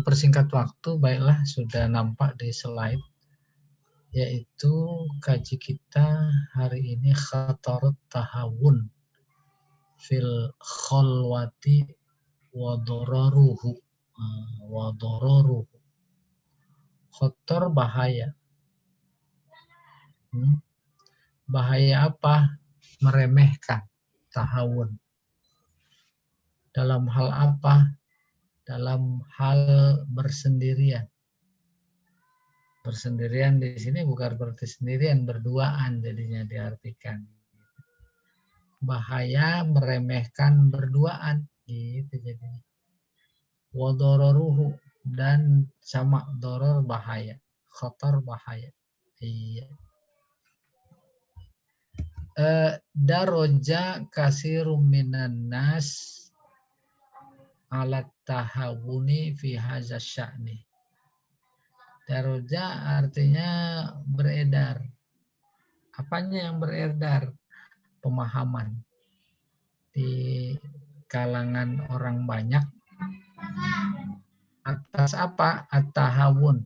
Persingkat waktu, baiklah sudah nampak di slide, yaitu kaji kita hari ini khatarut tahawun fil khalwati wa dararuhu. Khotor bahaya. Bahaya apa? Meremehkan, tahawun. Dalam hal apa? Dalam hal bersendirian. Bersendirian di sini bukan berarti sendirian, berduaan jadinya diartikan. Bahaya meremehkan berduaan, gitu jadinya. Wa dararuhu, dan sama doror bahaya, khotor bahaya. Iya. Daroja kasirum minan nas alat tahawuni fi hadza sya'ni. Daroja artinya beredar. Apanya yang beredar? Pemahaman di kalangan orang banyak atas apa? At-tahawun,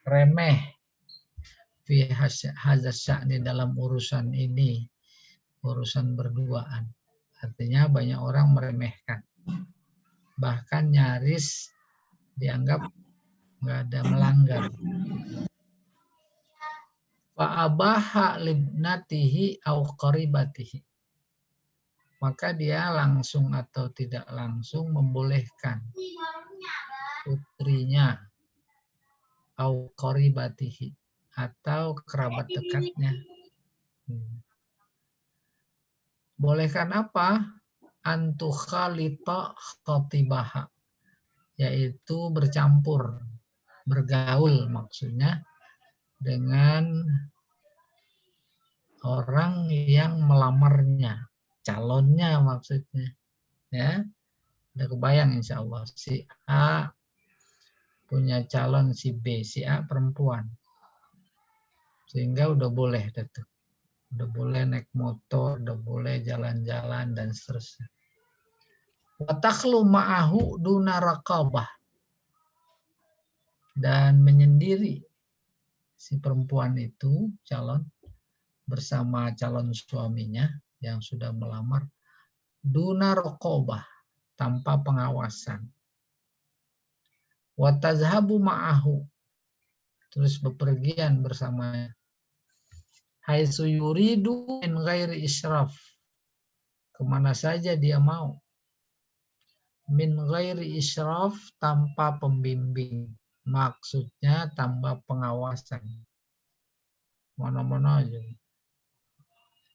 remeh fi hadza sya'ni, dalam urusan ini, urusan berduaan. Artinya banyak orang meremehkan. Bahkan nyaris dianggap nggak ada melanggar. Fa'abaha libnatihi au qaribatihi. Maka dia langsung atau tidak langsung membolehkan putrinya au qaribatihi, atau kerabat dekatnya. Bolehkan apa? Antukhalita khatibaha, yaitu bercampur, bergaul maksudnya, dengan orang yang melamarnya, calonnya maksudnya. Ya, udah kebayang insya Allah. Si A punya calon si B, si A perempuan. Sehingga udah boleh tuh. Udah boleh naik motor, udah boleh jalan-jalan dan seterusnya. Wa takhlu ma'ahu duna raqabah, dan menyendiri si perempuan itu, calon, bersama calon suaminya yang sudah melamar, duna raqabah, tanpa pengawasan. Wa tazhabu ma'ahu, terus bepergian bersamanya. Haitsu yuridu min ghairi israf, kemana saja dia mau. Min ghairi israf, tanpa pembimbing, maksudnya tanpa pengawasan. Mana-mana aja.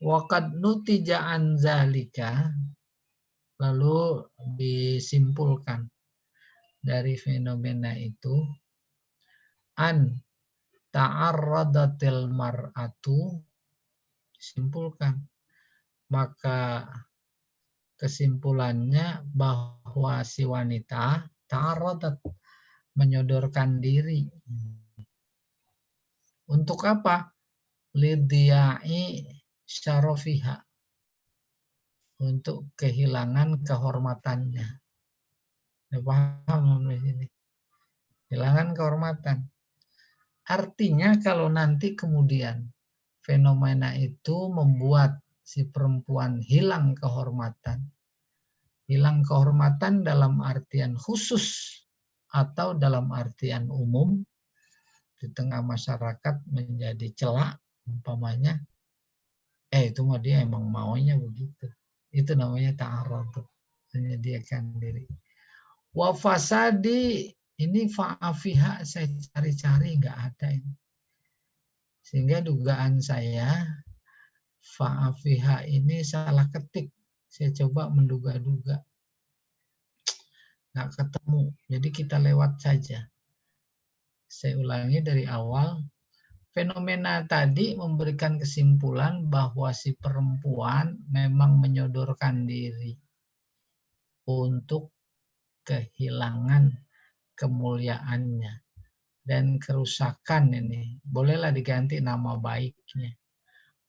Wa qad nutija an zalika, lalu disimpulkan dari fenomena itu, an ta'arradatil mar'atu, disimpulkan, maka kesimpulannya bahwa si wanita ta'arradat, menyodorkan diri. Untuk apa? Lidiyai syarafiha, untuk kehilangan kehormatannya. Paham ini? Kehilangan kehormatan. Artinya kalau nanti kemudian fenomena itu membuat si perempuan hilang kehormatan dalam artian khusus atau dalam artian umum, di tengah masyarakat menjadi celak umpamanya, itu mah dia emang maunya begitu. Itu namanya ta'arrud, menyediakan diri. Wa fasadi, ini fa'afiha, saya cari-cari nggak ada ini. Sehingga dugaan saya fa'afiha ini salah ketik. Saya coba menduga-duga. Nggak ketemu. Jadi kita lewat saja. Saya ulangi dari awal. Fenomena tadi memberikan kesimpulan bahwa si perempuan memang menyodorkan diri untuk kehilangan kemuliaannya dan kerusakan ini. Bolehlah diganti nama baiknya.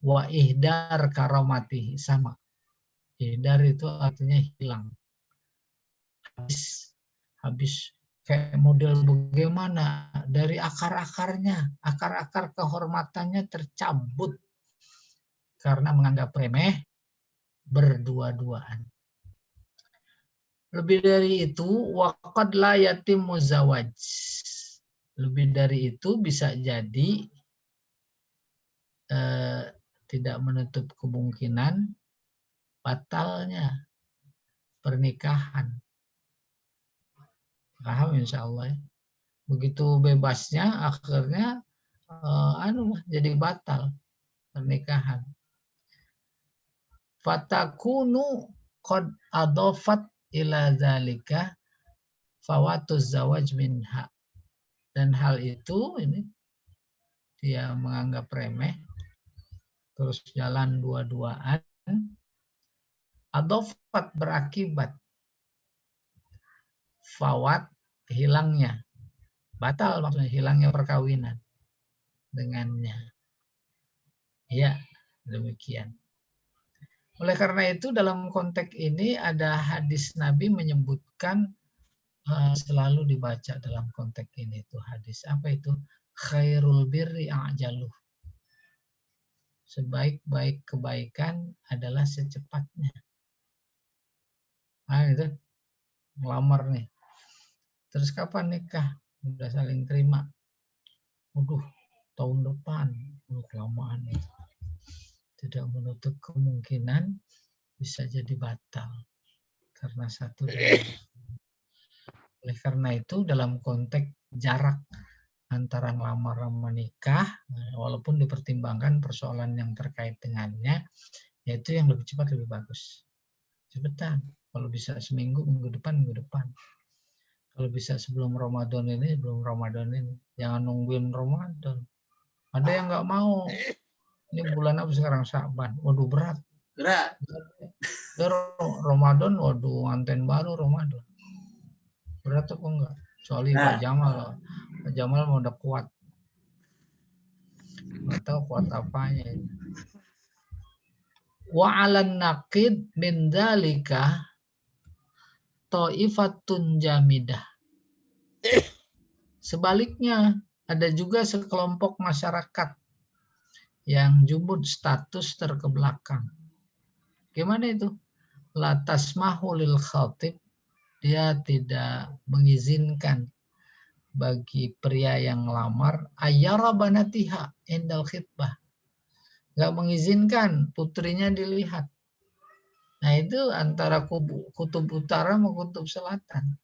Wa ihdar karamatihi, sama. Ihdar itu artinya hilang. Habis Kayak model bagaimana? Dari akar-akarnya, akar-akar kehormatannya tercabut karena menganggap remeh berdua-duaan. Lebih dari itu, waqad la yatimmu zawaj. Lebih dari itu bisa jadi tidak menutup kemungkinan batalnya pernikahan. Paham insya Allah ya. Begitu bebasnya akhirnya jadi batal pernikahan. Fatakunu qad adofat ila zalika fawatuz zawaj minha. Dan hal itu ini dia menganggap remeh, terus jalan dua-duaan, adofat berakibat fawat hilangnya, batal maksudnya hilangnya perkawinan dengannya. Ya, demikian. Oleh karena itu dalam konteks ini ada hadis Nabi menyebutkan selalu dibaca dalam konteks ini itu hadis apa itu? Khairul birri a'jaluh. Sebaik-baik kebaikan adalah secepatnya. Nah itu ngelamar nih. Terus kapan nikah? Udah saling terima. Waduh, tahun depan. Kelamaan itu. Tidak menutup kemungkinan bisa jadi batal. Karena satu dan oleh karena itu dalam konteks jarak antara ngelamar dan menikah, walaupun dipertimbangkan persoalan yang terkait dengannya, yaitu yang lebih cepat lebih bagus. Cepetan. Kalau bisa seminggu, minggu depan. Kalau bisa sebelum Ramadan ini, sebelum Ramadan ini. Jangan nungguin Ramadan. Ada yang nggak mau. Ini bulan apa sekarang? Sya'ban. Waduh, berat. Ramadan, waduh, nganten baru Ramadan. Berat apa enggak? Kecuali Pak Jamal. Pak Jamal mau udah kuat. Nggak tahu kuat apanya. Wa 'alan naqid min dzalika ta'ifatun jamidah. Sebaliknya, ada juga sekelompok masyarakat yang jumud status terkebelakang. Gimana itu? La tasmahu lil khatib, dia tidak mengizinkan bagi pria yang melamar ayyara banatiha indal khitbah. Enggak mengizinkan putrinya dilihat. Nah, itu antara kutub utara sama kutub selatan.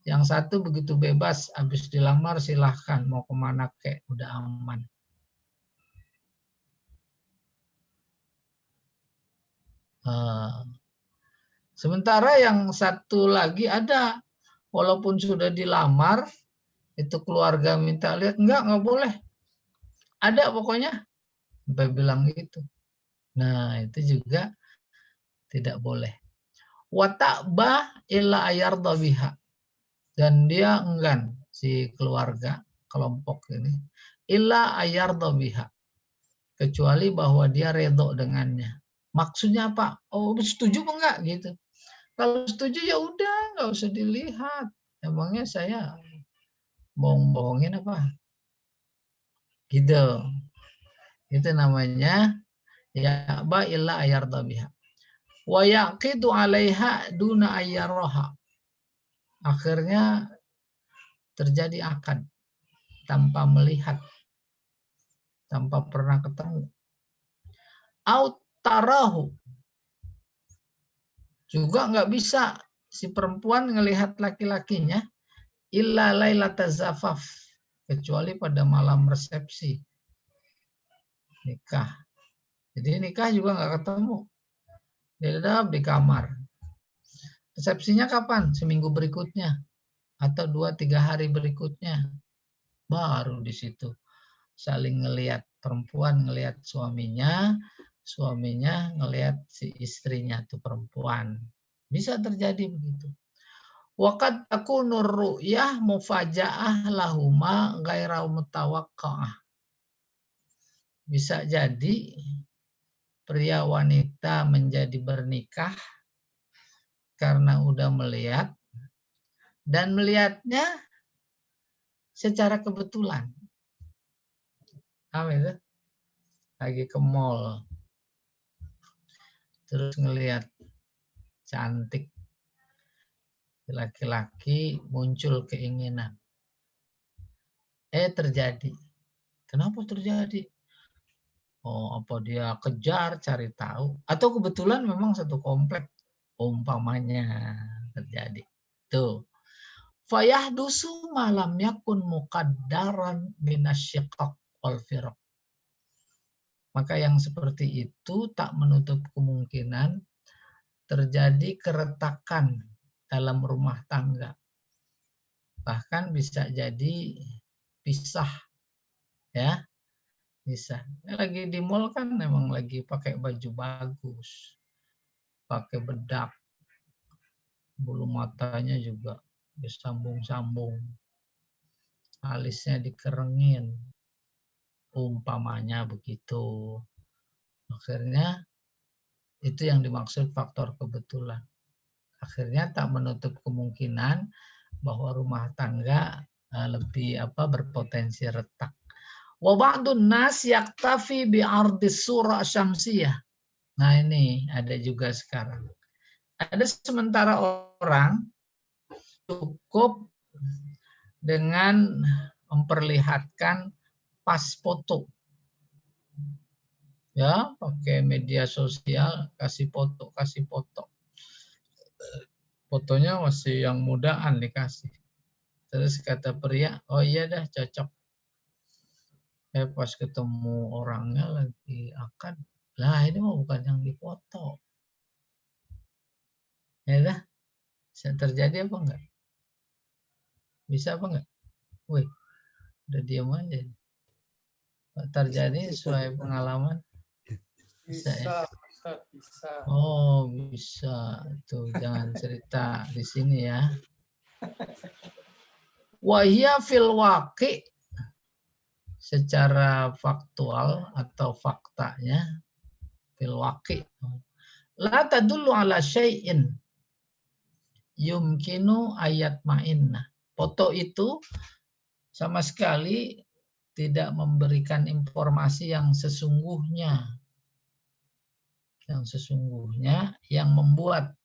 Yang satu begitu bebas, habis dilamar silahkan mau kemana kek, udah aman. Sementara yang satu lagi ada, walaupun sudah dilamar, itu keluarga minta lihat, enggak boleh. Ada pokoknya, sampai bilang gitu. Nah, itu juga tidak boleh. Wa ta'ba illa ayarda biha. Dan dia enggan, si keluarga, kelompok ini, illa ayarda biha. Kecuali bahwa dia redho dengannya. Maksudnya apa? Oh, setuju apa enggak gitu. Kalau setuju ya udah, nggak usah dilihat. Emangnya saya bohong-bohongin apa? Gitu. Itu namanya ya ba illa ayarda biha. Wa yaqidu 'alaiha duna ayyaraha. Akhirnya terjadi akad tanpa melihat, tanpa pernah ketemu. Au tarahu. Juga nggak bisa si perempuan ngelihat laki-lakinya illa lailataz zafaf, kecuali pada malam resepsi nikah. Jadi nikah juga nggak ketemu. Dia di kamar. Resepsinya kapan? Seminggu berikutnya atau 2-3 hari berikutnya. Baru di situ saling ngelihat, perempuan ngelihat suaminya, suaminya ngelihat si istrinya tuh perempuan. Bisa terjadi begitu. Waqad takunu ru'yah mufaja'ah lahuma ghaira mutawaqqa'ah. Bisa jadi pria wanita menjadi bernikah karena udah melihat dan melihatnya secara kebetulan. Paham itu? Lagi ke mall, terus ngelihat cantik laki-laki, muncul keinginan. Terjadi. Kenapa terjadi? Oh, apa dia kejar, cari tahu, atau kebetulan memang satu komplek, umpamanya terjadi. Tuh. Fayahdusu malam yakun muqaddaran minasyiqaq wal firaq. Maka yang seperti itu tak menutup kemungkinan terjadi keretakan dalam rumah tangga. Bahkan bisa jadi pisah, ya. Bisa. Lagi di mall kan memang lagi pakai baju bagus, pakai bedak, bulu matanya juga disambung-sambung, alisnya dikerengin, umpamanya begitu. Akhirnya itu yang dimaksud faktor kebetulan. Akhirnya tak menutup kemungkinan bahwa rumah tangga lebih berpotensi retak. Wa ba'dun nas yaktafi bi ardis surah syamsiyah. Nah, ini ada juga sekarang. Ada sementara orang cukup dengan memperlihatkan pas foto. Ya, pakai media sosial, kasih foto. Fotonya masih yang mudaan dikasih. Terus kata pria, oh iya dah cocok. Pas ketemu orangnya lagi akad, lah ini mah bukan yang difoto. Ya dah, bisa terjadi apa enggak? Bisa apa enggak? Wih, udah diam aja. Terjadi sesuai pengalaman? Bisa ya? Bisa. Oh, bisa. Tuh, jangan cerita di sini ya. Wahia fil waqi, secara faktual atau faktanya, fil waqi, la tadullu ala syai'in yumkinu ayat ma'inna. Foto itu sama sekali tidak memberikan informasi yang sesungguhnya. Yang sesungguhnya yang membuat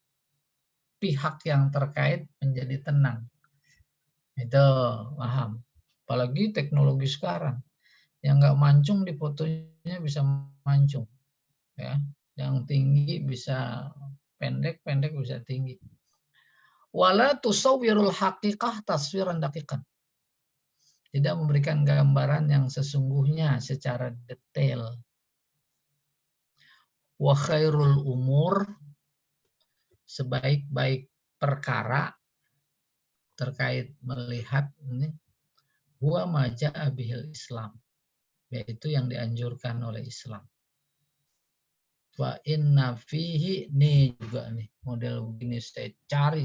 pihak yang terkait menjadi tenang. Itu paham. Apalagi teknologi sekarang. Yang nggak mancung di fotonya bisa mancung. Ya. Yang tinggi bisa pendek bisa tinggi. Wala tusawwirul haqiqah taswiran daqiqan. Tidak memberikan gambaran yang sesungguhnya secara detail. Wa khairul umur, sebaik-baik perkara terkait melihat ini, huwa maja'a bihil Islam, yaitu yang dianjurkan oleh Islam. Wa inna fihi, nih juga nih model begini, saya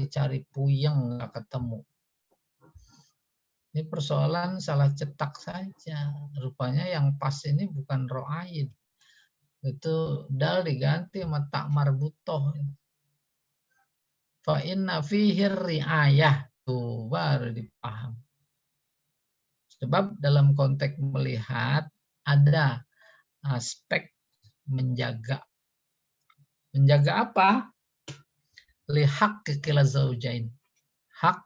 cari puyeng nggak ketemu. Ini persoalan salah cetak saja. Rupanya yang pas ini bukan ro'ain. Itu dal diganti sama tak marbutoh. Fa inna fihi riayah. Tuh baru dipaham. Sebab dalam konteks melihat ada aspek menjaga. Menjaga apa? Lihak kekila zaujain. Hak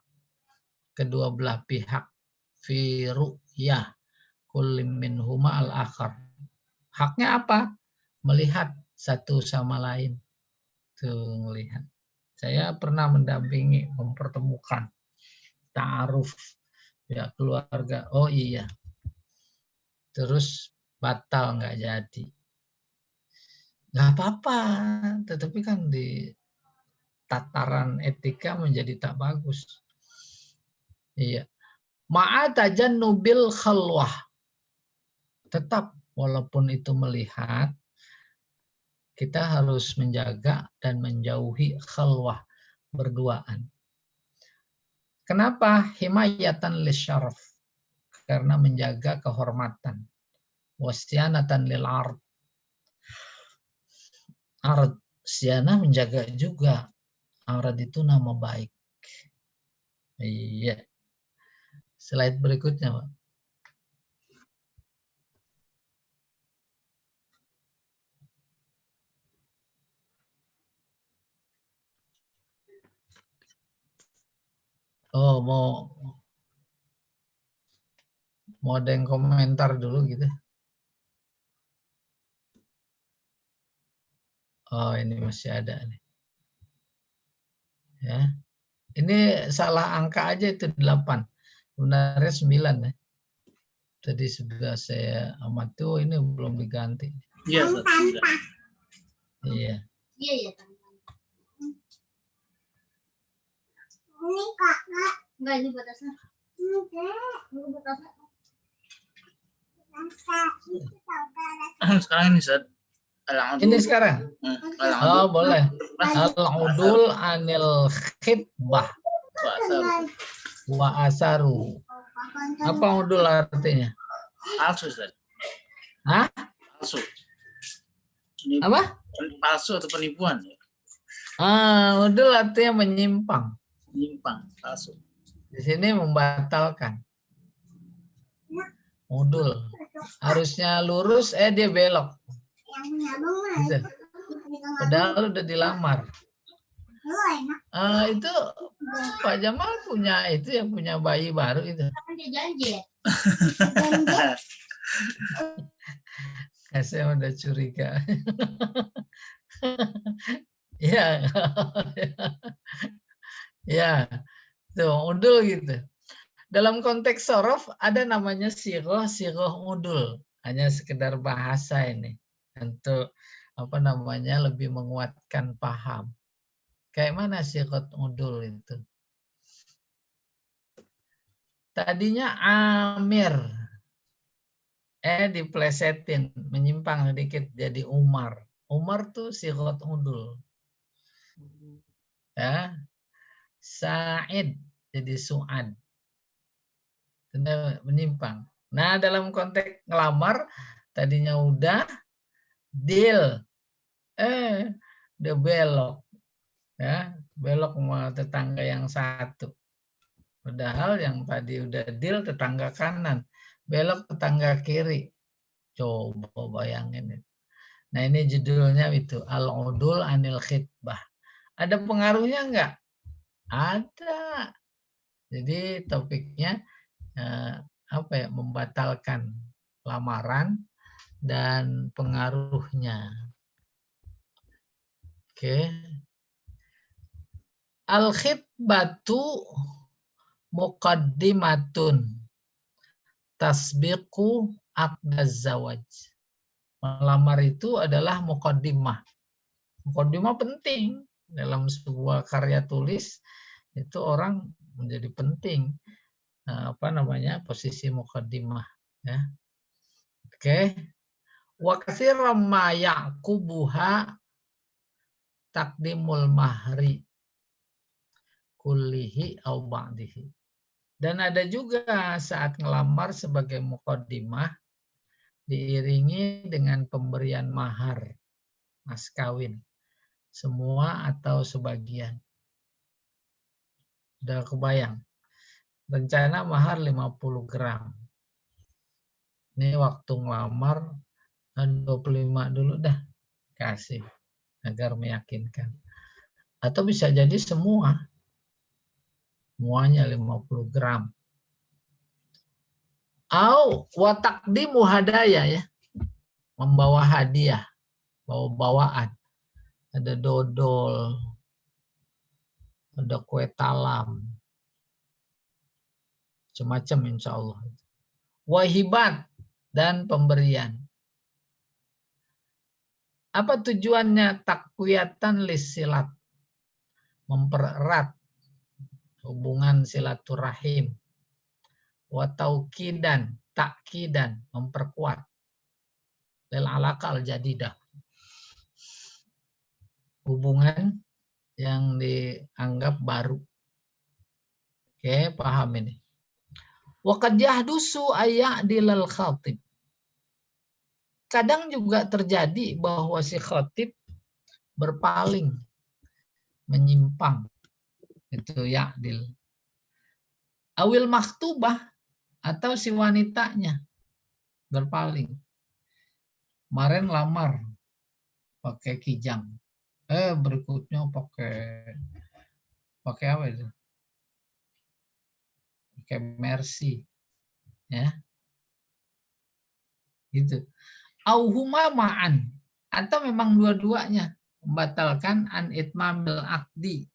kedua belah pihak. Fi ru'yah kullim minhuma al-akhar. Haknya apa? Melihat satu sama lain. Tuh, melihat. Saya pernah mendampingi, mempertemukan ta'aruf ya keluarga. Oh iya. Terus batal nggak jadi. Nggak apa-apa, tetapi kan di tataran etika menjadi tak bagus. Iya. Ma'atajannubil khalwah. Tetap walaupun itu melihat, kita harus menjaga dan menjauhi khalwah, berduaan. Kenapa? Himayatan lisyaraf. Karena menjaga kehormatan. Wasyanatan lil ard. Ard, syanah menjaga juga. Arad itu nama baik. Iya. Slide berikutnya, Pak. Oh, mau ada yang komentar dulu gitu. Oh, ini masih ada nih. Ya. Ini salah angka aja itu 8. Sebenarnya 9 ya. Tadi sudah saya amati, oh ini belum diganti. Iya, Iya. Iya, ya. Ini kakak. Enggak, ini batasnya. Sekarang ini Ustaz. Ini sekarang. Oh, boleh. Al-udul anil khitbah wa asaru. Apa udul artinya? Palsu, Ustaz. Hah? Palsu. Apa? Palsu atau penipuan? Udul artinya menyimpang. Menyimpang, palsu. Di sini membatalkan. Udul. Harusnya lurus, dia belok. Gitu. Padahal udah dilamar. Itu Pak Jamal punya itu ya, punya bayi baru itu. Saya udah curiga. Ya, ya, tuh udul gitu. Dalam konteks sorof ada namanya siroh udul. Hanya sekedar bahasa ini untuk apa namanya lebih menguatkan paham. Kayak mana siroh udul itu? Tadinya Amir, diplesetin, menyimpang sedikit jadi Umar. Umar tuh siroh udul. Ya, Sa'id jadi Su'ad. Menyimpang. Nah, dalam konteks ngelamar tadinya udah deal, udah belok, ya belok sama tetangga yang satu. Padahal yang tadi udah deal tetangga kanan, belok tetangga kiri. Coba bayangin itu. Nah, ini judulnya itu Al-Udul Anil Khitbah. Ada pengaruhnya enggak? Ada. Jadi topiknya apa ya, membatalkan lamaran dan pengaruhnya. Oke. Al-khitbatu muqaddimatun tasbiqu aqdaz zawaj. Melamar itu adalah muqaddimah. Muqaddimah penting dalam sebuah karya tulis, itu orang menjadi penting posisi muqaddimah, ya. Oke. Wa katsiran ma yaqubuha takdimul mahri kullihi au ba'dihi. Dan ada juga saat ngelamar sebagai muqaddimah diiringi dengan pemberian mahar, mas kawin, semua atau sebagian. Udah kebayang. Rencana mahar 50 gram. Ini waktu ngelamar 25 dulu dah kasih agar meyakinkan. Atau bisa jadi semuanya 50 gram. Au wa taqdimu hadaya, ya. Membawa hadiah, bawa bawaan. Ada dodol, ada kue talam. Macam-macam insya Allah. Wahibat dan pemberian. Apa tujuannya? Takwiyatan lisilat. Mempererat hubungan silaturahim. Wa taukidan, takkidan, memperkuat. Lil alaqal jadidah. Hubungan yang dianggap baru. Oke, paham ini. Wa qad yahdusu ayyadilal khatib. Kadang juga terjadi bahwa si khatib berpaling, menyimpang. Itu ya'dil. Awil maktubah, atau si wanitanya berpaling. Kemarin lamar pakai kijang. Berikutnya pakai apa itu? Pakai Mercy. Ya. Gitu. Auhuma ma'an, atau memang dua-duanya membatalkan an itmamil akdi,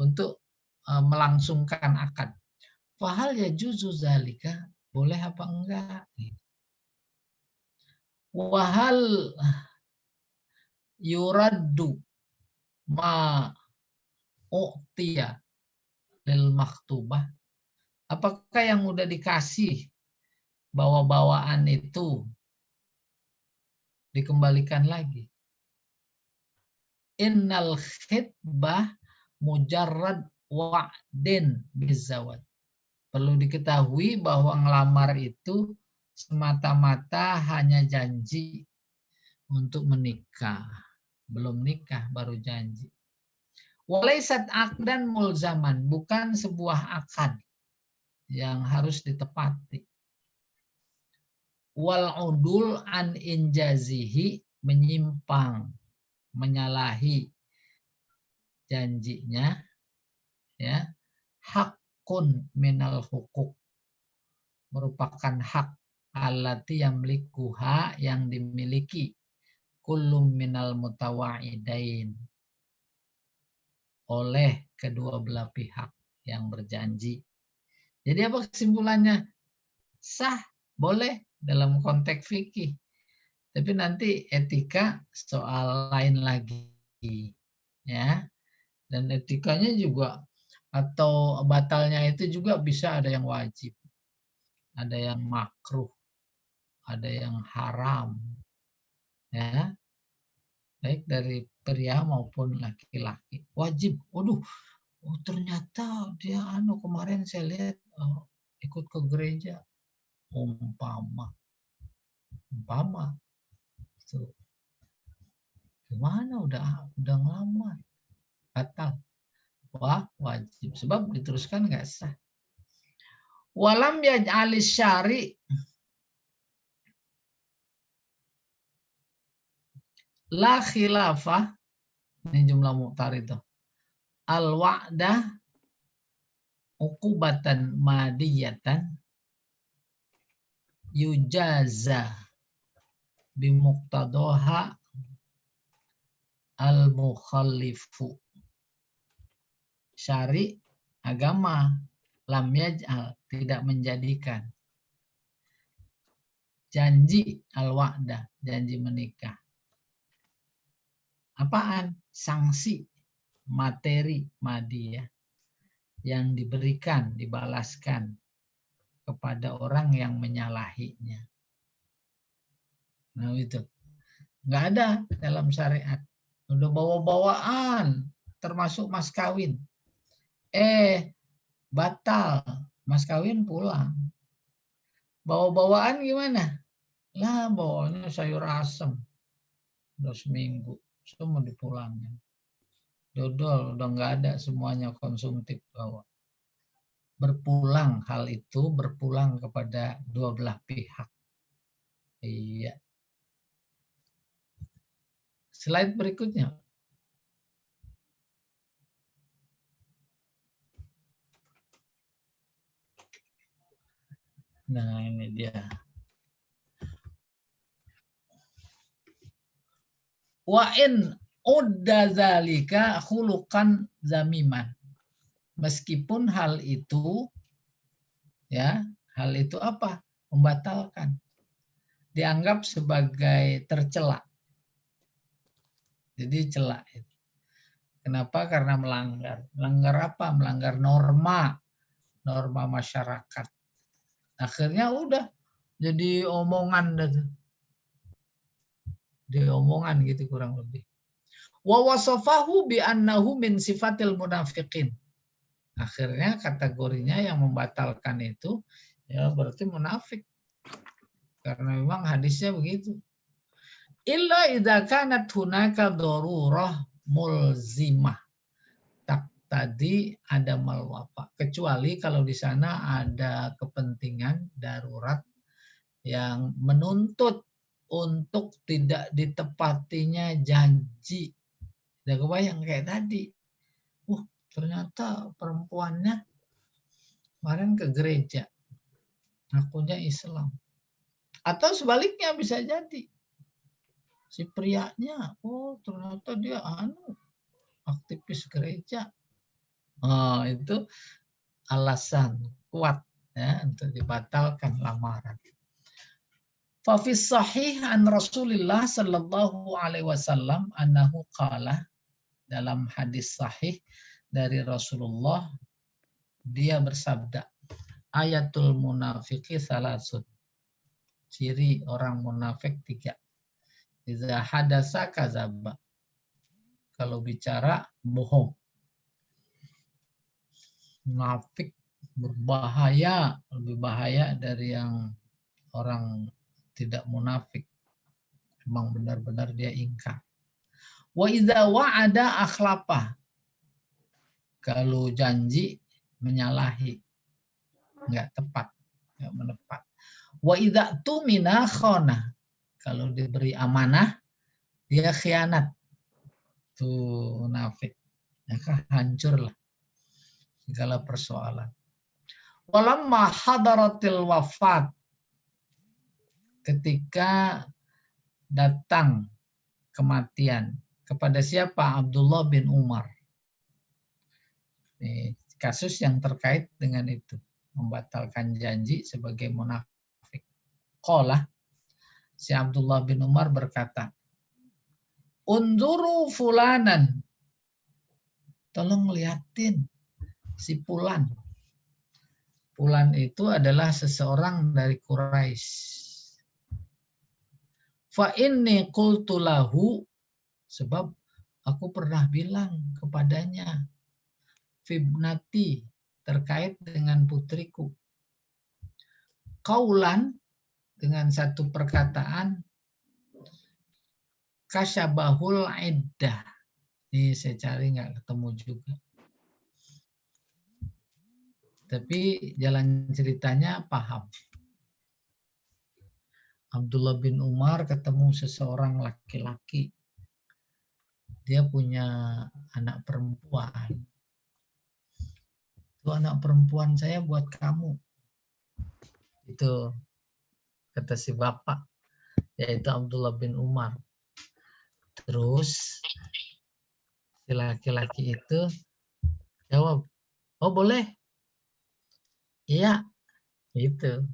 untuk melangsungkan akad. Fahal ya juzu zalika, boleh apa enggak? Wahal yuraddu ma u'tiya lil maktubah, apakah yang udah dikasih bawa-bawaan itu dikembalikan lagi? Innal khitbah mujarrad wa'din bizawad. Perlu diketahui bahwa ngelamar itu semata-mata hanya janji untuk menikah. Belum nikah, baru janji. Walaisat aqdan mulzaman, bukan sebuah akad yang harus ditepati. Wal udul an injazihi, menyimpang, menyalahi janjinya, ya, hakun minal hukuk, merupakan hak allati yamlikuha, yang dimiliki kullum minal mutawa'idain, oleh kedua belah pihak yang berjanji. Jadi apa kesimpulannya? Sah, boleh dalam konteks fikih. Tapi nanti etika soal lain lagi, ya. Dan etikanya juga, atau batalnya itu juga bisa ada yang wajib, ada yang makruh, ada yang haram, ya, baik dari pria maupun laki-laki. Wajib. Waduh, ternyata dia kemarin saya lihat ikut ke gereja, umpama tuh, gimana udah ngelamar, batal. Wah, wajib, sebab diteruskan nggak sah. Walam yaj'alis syari la khilafah, ini jumlah mu'tar itu, al wa'dah uqubatan madiyatan yujaza bimuqtadoha al mukhallifu. Syari, agama, lam yaj'al, tidak menjadikan janji al-wa'dah, janji menikah. Apaan? Sanksi, materi madiyah yang diberikan, dibalaskan kepada orang yang menyalahinya. Nah itu nggak ada dalam syariat. Udah bawa-bawaan, termasuk mas kawin. Batal, mas kawin pulang. Bawa-bawaan gimana? Lah bawanya sayur asem, udah seminggu, semua dipulangin. Dodol udah nggak ada, semuanya konsumtif bawa. Berpulang, hal itu berpulang kepada dua belah pihak. Iya. Slide berikutnya. Nah ini dia. Wa in udda zalika khuluqan zamiman. Meskipun hal itu, ya, hal itu apa? Membatalkan. Dianggap sebagai tercela. Jadi celak. Kenapa? Karena melanggar. Melanggar apa? Melanggar norma masyarakat. Akhirnya udah jadi omongan, diomongan gitu kurang lebih. Wa wasafahu bi annahu min sifatil munafiqin. Akhirnya kategorinya yang membatalkan itu ya berarti munafik. Karena memang hadisnya begitu. Illa idza kanat hunaka darurah mulzimah tadi ada malwafa, kecuali kalau di sana ada kepentingan darurat yang menuntut untuk tidak ditepatinya janji. Udah kebayang kayak tadi. Ternyata perempuannya kemarin ke gereja, ngakunya Islam. Atau sebaliknya bisa jadi. Si prianya, ternyata dia aktivis gereja. Itu alasan kuat ya untuk dibatalkan lamaran. Fafis sahih an Rasulillah sallallahu alaihi wasallam annahu qala, dalam hadis sahih dari Rasulullah dia bersabda, ayatul munafiqi salasun, ciri orang munafik 3. Idza hadasa kadzaba, kalau bicara bohong. Munafik berbahaya, lebih bahaya dari yang orang tidak munafik. Memang benar-benar dia ingkar. Wa idza wa'ada akhlafa, kalau janji menyalahi, enggak tepat, enggak menepat. Wa idza tumina khana, kalau diberi amanah dia khianat. Tuh munafik. Maka hancurlah segala persoalan. Walamma hadaratil wafat, ketika datang kematian kepada siapa? Abdullah bin Umar. Ini kasus yang terkait dengan itu, membatalkan janji sebagai munafik. Qala, si Abdullah bin Umar berkata, unzuru fulanan, tolong liatin si Fulan. Fulan itu adalah seseorang dari Quraisy. Fa inni qultu lahu, sebab aku pernah bilang kepadanya, fibnati, terkait dengan putriku. Qaulan, dengan satu perkataan, kasyabahul iddah. Ini saya cari nggak ketemu juga. Tapi jalan ceritanya paham. Abdullah bin Umar ketemu seseorang laki-laki. Dia punya anak perempuan. Itu anak perempuan saya buat kamu. Itu kata si bapak, yaitu Abdullah bin Umar. Terus si laki-laki itu jawab, oh boleh. Iya, gitu.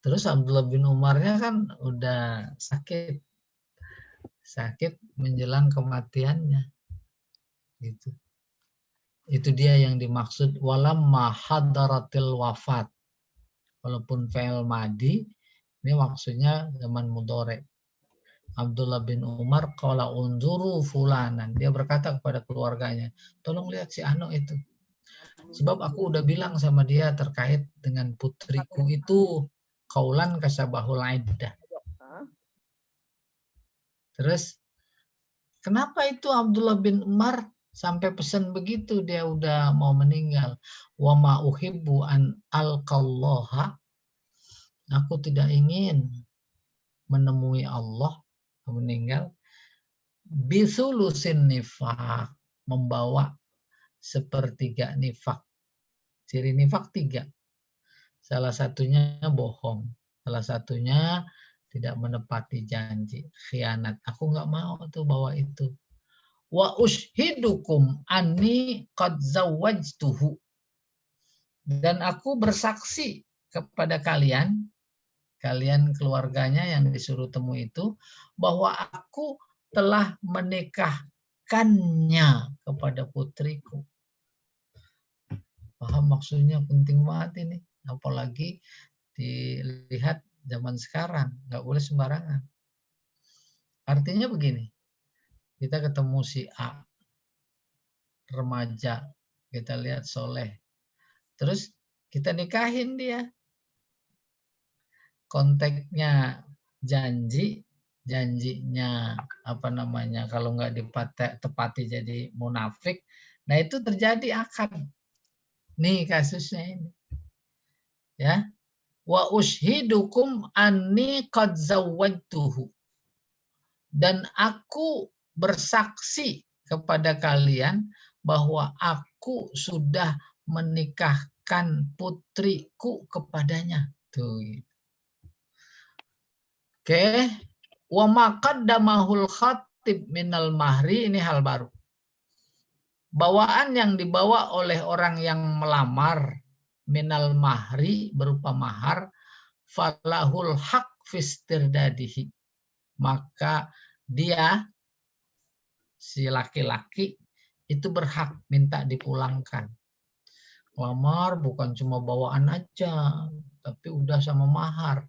Terus Abdullah bin Umarnya kan udah sakit menjelang kematiannya, gitu. Itu dia yang dimaksud walamma hadaratil wafat. Walaupun fi'il madi, ini maksudnya zaman mudhari. Abdullah bin Umar qala unzuru fulanan, dia berkata kepada keluarganya, tolong lihat si Anu itu. Sebab aku udah bilang sama dia terkait dengan putriku itu, qaulan kasyabahul iddah. Terus kenapa itu Abdullah bin Umar sampai pesan begitu, dia udah mau meninggal. Wa ma uhibbu an alqallaha, aku tidak ingin menemui Allah meninggal. Bisulusin nifaq, membawa sepertiga nifak. Ciri nifak 3. Salah satunya bohong, salah satunya tidak menepati janji, khianat. Aku nggak mau tuh bawa itu. Wa ushidukum anni qad zawwajtuhu, dan aku bersaksi kepada kalian keluarganya yang disuruh temu itu, bahwa aku telah menikahkannya kepada putriku. Paham maksudnya, penting banget ini. Apalagi dilihat zaman sekarang, nggak boleh sembarangan. Artinya begini, kita ketemu si A, remaja, kita lihat soleh, terus kita nikahin dia. Konteksnya janjinya kalau nggak tepati jadi munafik, Nah, itu terjadi akad. Nih kasusnya ini. Ya. Wa ushidukum anni qad zawwajtuhu. Dan aku bersaksi kepada kalian bahwa aku sudah menikahkan putriku kepadanya. Tuh. Oke. Wa maqaddamahul khatib minal mahri, ini hal baru. Bawaan yang dibawa oleh orang yang melamar minal mahri berupa mahar, falahul haq fistirdadihi. Maka dia, si laki-laki, itu berhak minta dipulangkan. Lamar bukan cuma bawaan aja, tapi udah sama mahar.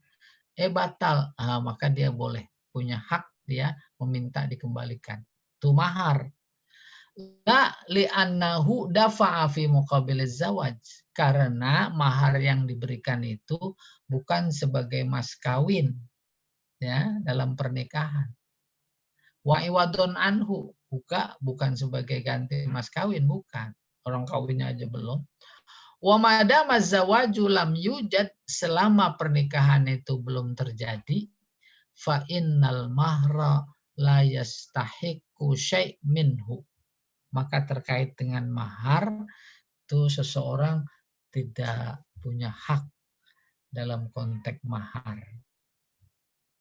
Batal. Maka dia boleh, punya hak dia meminta dikembalikan. Itu mahar. La li'annahu dafa'a fi muqabiliz zawaj. Karena mahar yang diberikan itu bukan sebagai mas kawin, ya, dalam pernikahan. Wa iwadun anhu, bukan sebagai ganti mas kawin, bukan. Orang kawinnya aja belum. Wa madama zawaju lam yujad, selama pernikahan itu belum terjadi, fa innal mahra la yastahiqu syai' minhu. Maka terkait dengan mahar, itu seseorang tidak punya hak dalam konteks mahar.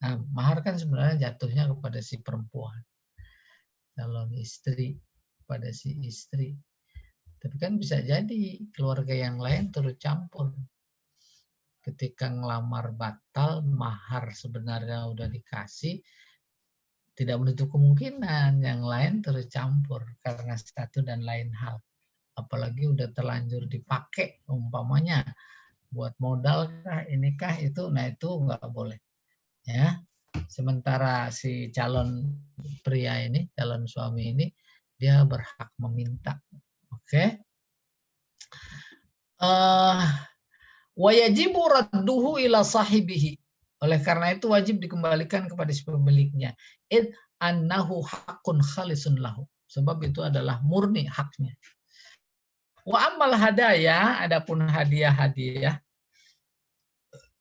Nah, mahar kan sebenarnya jatuhnya kepada si perempuan, calon istri, pada si istri. Tapi kan bisa jadi keluarga yang lain turut campur. Ketika ngelamar batal, mahar sebenarnya udah dikasih, tidak menutup kemungkinan yang lain turut campur karena satu dan lain hal. Apalagi udah terlanjur dipakai umpamanya buat modal kah, inikah itu, nah itu nggak boleh. Ya, sementara si calon pria ini, calon suami ini, dia berhak meminta. Oke. Wajibu radduhu ila sahibihi. Oleh karena itu wajib dikembalikan kepada si pemiliknya. Id annahu haqqun khalisun lahu. Sebab itu adalah murni haknya. Wa ammal hadaya, adapun hadiah-hadiah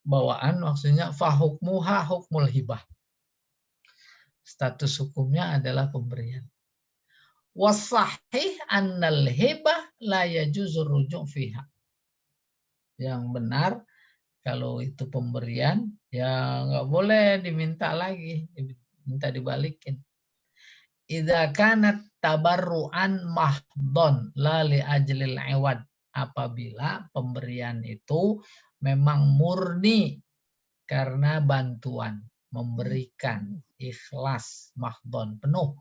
bawaan, maksudnya fahukmuha hukmul hibah. Status hukumnya adalah pemberian. Wasahih annal hibah la yajuzur rujuk fiha. Yang benar, kalau itu pemberian, ya nggak boleh diminta lagi, minta dibalikin. Idza kanat tabarruan mahdon la li ajlil iwad. Apabila pemberian itu memang murni karena bantuan, memberikan, ikhlas, mahdon, penuh.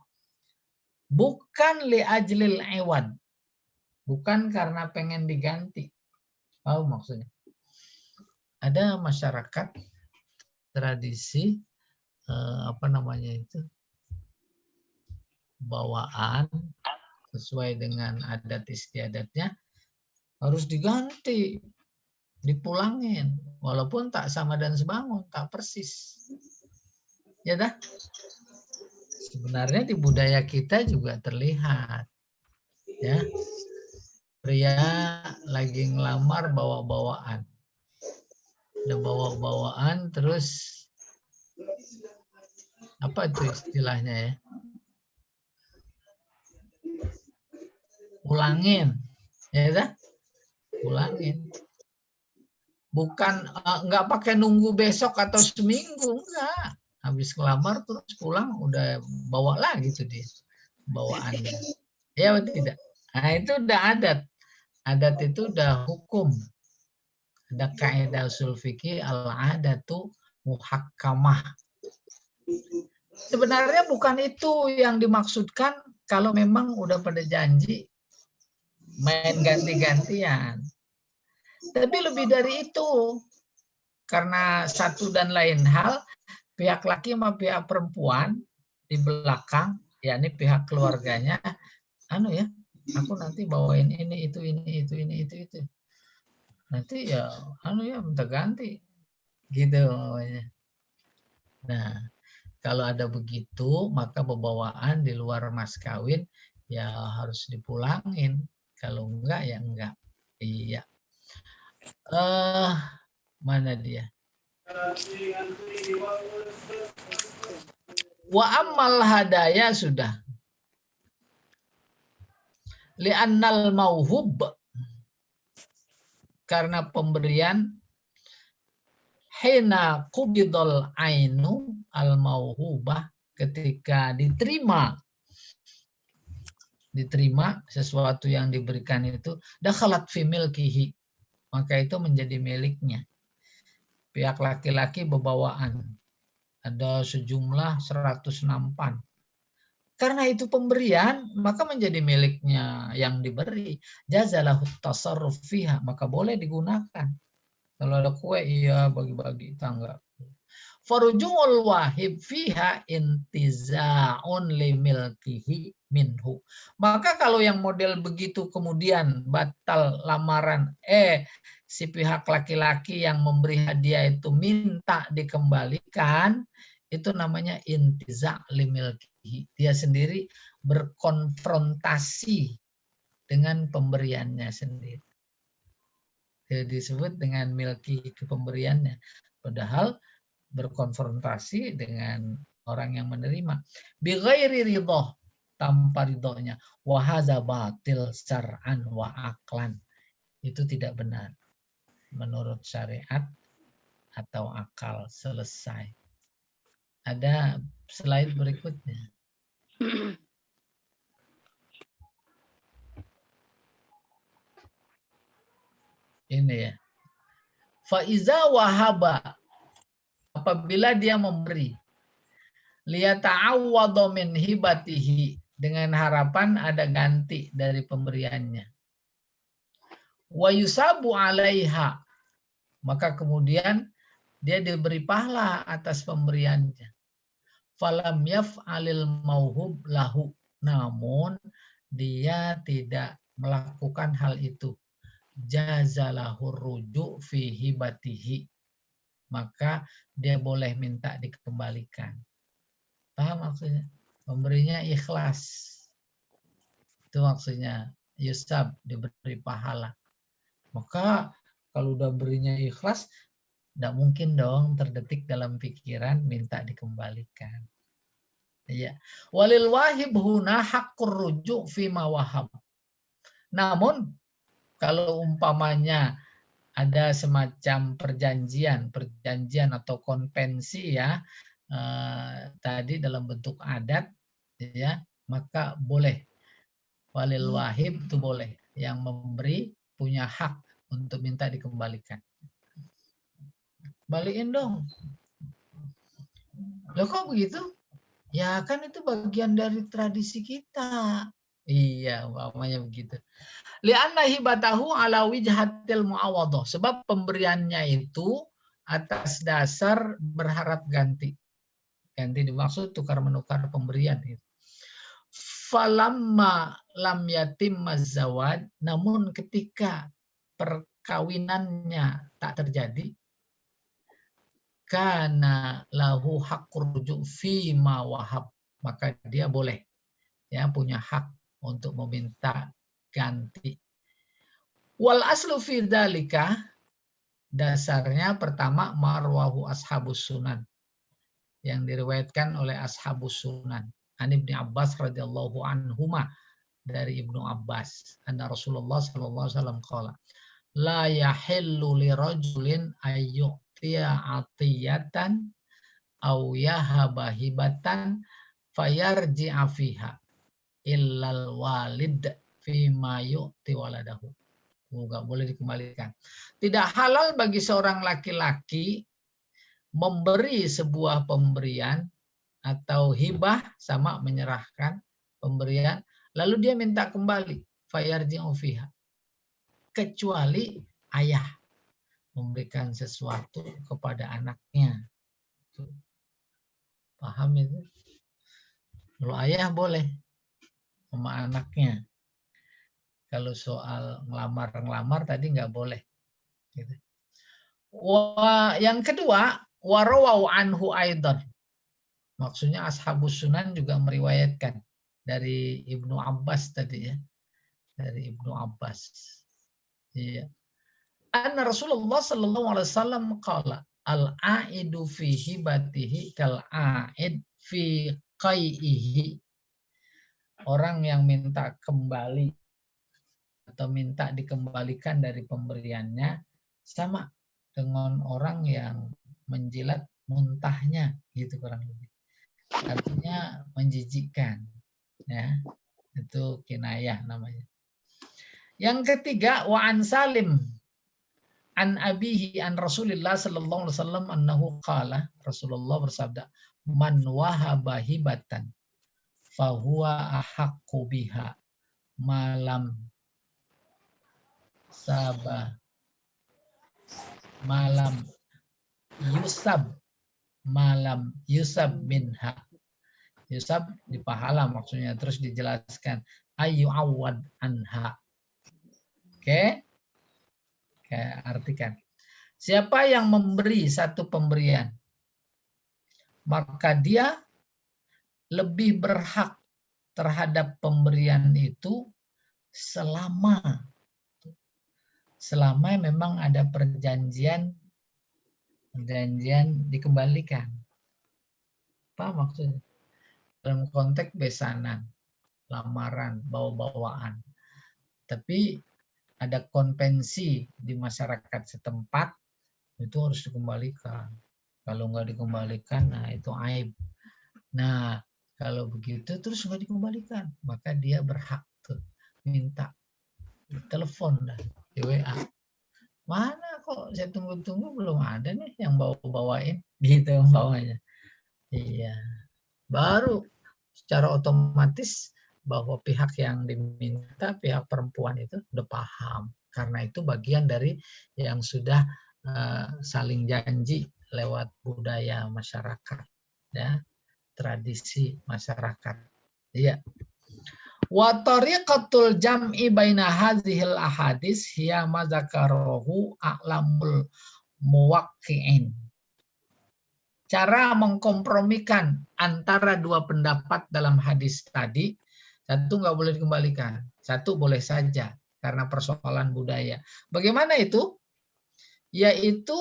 Bukan li ajlil iwad. Bukan karena pengen diganti. Tahu maksudnya? Ada masyarakat tradisi bawaan sesuai dengan adat istiadatnya harus diganti, dipulangin, walaupun tak sama dan sebangun, tak persis. Ya dah. Sebenarnya di budaya kita juga terlihat, ya, pria lagi ngelamar bawa bawaan. Ada bawa-bawaan, terus apa itu istilahnya ya? Ulangin, ya kan? Ulangin. Bukan nggak pakai nunggu besok atau seminggu, enggak. Habis ngelamar terus pulang udah bawa lagi tuh dia bawaannya. Ya atau tidak? Nah itu udah adat. Adat itu udah hukum. Ada kaidah usul fikih al-adatu muhakkamah. Sebenarnya bukan itu yang dimaksudkan kalau memang udah pada janji main ganti-gantian. Tapi lebih dari itu. Karena satu dan lain hal, pihak laki sama pihak perempuan di belakang, yakni pihak keluarganya, aku nanti bawain ini, itu. Nanti ya, minta ganti. Gitu. Nah, kalau ada begitu, maka pembawaan di luar mas kawin ya harus dipulangin. Kalau enggak ya enggak. Iya. Mana dia? Wa ammal hadaya sudah. Li'annal mauhub, karena pemberian hina qubidul ainu al mauhubah, ketika diterima sesuatu yang diberikan itu, dakhalat fi milkihi, maka itu menjadi miliknya. Pihak laki-laki bebawaan ada sejumlah 100 nampan. Karena itu pemberian, maka menjadi miliknya yang diberi. Jazalahu tasarruf fiha, maka boleh digunakan. Kalau ada kue, iya bagi-bagi tangga. Farujul wahib fiha intiza'un li milkihi minhu. Maka kalau yang model begitu kemudian batal lamaran, si pihak laki-laki yang memberi hadiah itu minta dikembalikan, itu namanya intiza' li milkihi. Dia sendiri berkonfrontasi dengan pemberiannya sendiri. Dia disebut dengan milki pemberiannya. Padahal berkonfrontasi dengan orang yang menerima. Bighairi ridho, tanpa ridhonya. Wahaza batil syar'an wa aklan. Itu tidak benar. Menurut syariat atau akal. Selesai. Ada slide berikutnya. Ini ya. Faiza wahaba, apabila dia memberi, liyata'awwadhu min hibatihi, dengan harapan ada ganti dari pemberiannya. Wa yusabu 'alaiha, maka kemudian dia diberi pahala atas pemberiannya. Falam yaf'alil mauhub lahu, namun dia tidak melakukan hal itu. Jazalahu ruju' fi hibatihi, maka dia boleh minta dikembalikan. Paham maksudnya? Memberinya ikhlas. Itu maksudnya. Yusab, diberi pahala. Maka kalau udah berinya ikhlas, tidak mungkin dong terdetik dalam pikiran minta dikembalikan. Iya. Walil wahib huna haqqur ruju' fi ma wahab. Namun kalau umpamanya ada semacam perjanjian atau konvensi ya, tadi dalam bentuk adat ya, maka boleh. Walil wahib itu boleh, yang memberi punya hak untuk minta dikembalikan. Balikin dong. Loh kok begitu? Ya kan itu bagian dari tradisi kita. Iya, umpamanya begitu. Li'anna hibatahu ala wijhatil mu'awadhah, sebab pemberiannya itu atas dasar berharap ganti. Ganti dimaksud tukar menukar pemberian itu. Falamma lam yatim mazawad, namun ketika perkawinannya tak terjadi, kana lahu haqqur ruju' fi ma wahab, maka dia boleh ya punya hak untuk meminta ganti. Wal aslu fi dzalika, dasarnya pertama marwahu ashabus sunan, yang diriwayatkan oleh ashabus sunan. An Ibnu Abbas radhiyallahu anhuma, dari Ibnu Abbas, anna Rasulullah sallallahu alaihi wasallam qala, la yahillu lirajulin ayyu'tiya atiyatan aw yahaba hibatan fayarji'a fiha illal walid fima yu'ti waladahu. Enggak boleh dikembalikan. Tidak halal bagi seorang laki-laki memberi sebuah pemberian atau hibah, sama menyerahkan pemberian, lalu dia minta kembali, fayarji'u fiha, kecuali ayah memberikan sesuatu kepada anaknya. Paham itu? Kalau ayah boleh sama anaknya. Kalau soal ngelamar tadi nggak boleh. Gitu. Yang kedua, warawau anhu aidan. Maksudnya ashabus sunan juga meriwayatkan dari Ibnu Abbas tadi ya. Dari Ibnu Abbas. Iya. Anna Rasulullah sallallahu alaihi wasallam qala al-aidu fi hibatihi kal aid fi qai'ihi. Orang yang minta kembali atau minta dikembalikan dari pemberiannya sama dengan orang yang menjilat muntahnya, gitu kurang lebih. Artinya menjijikkan, ya. Itu kinayah namanya. Yang ketiga, wa an Salim an abihi an Rasulillah sallallahu alaihi wasallam annahu qala, Rasulullah bersabda, man wahaba hibatan fahuwa ahaqqu biha malam sabah malam yusab minha. Yusab di pahala maksudnya, terus dijelaskan ayu awad anha. Oke, artikan. Siapa yang memberi satu pemberian, maka dia lebih berhak terhadap pemberian itu selama memang ada perjanjian dikembalikan. Apa maksudnya? Dalam konteks besanan, lamaran, bawa-bawaan. Tapi ada konvensi di masyarakat setempat, itu harus dikembalikan. Kalau nggak dikembalikan, nah itu aib. Nah, kalau begitu terus nggak dikembalikan, maka dia berhak tuh minta telepon dah di WA. Mana kok saya tunggu-tunggu belum ada nih yang bawain, gitu bawanya. Iya. Baru secara otomatis bahwa pihak yang diminta, pihak perempuan itu udah paham. Karena itu bagian dari yang sudah saling janji lewat budaya masyarakat, ya, tradisi masyarakat. Iya. Wa tariqatul jam'i baina hadhil ahadits hiya ma dzakarahu a'lamul muwaqqi'in. Cara mengkompromikan antara dua pendapat dalam hadis tadi, satu nggak boleh dikembalikan, satu boleh saja karena persoalan budaya. Bagaimana itu? Yaitu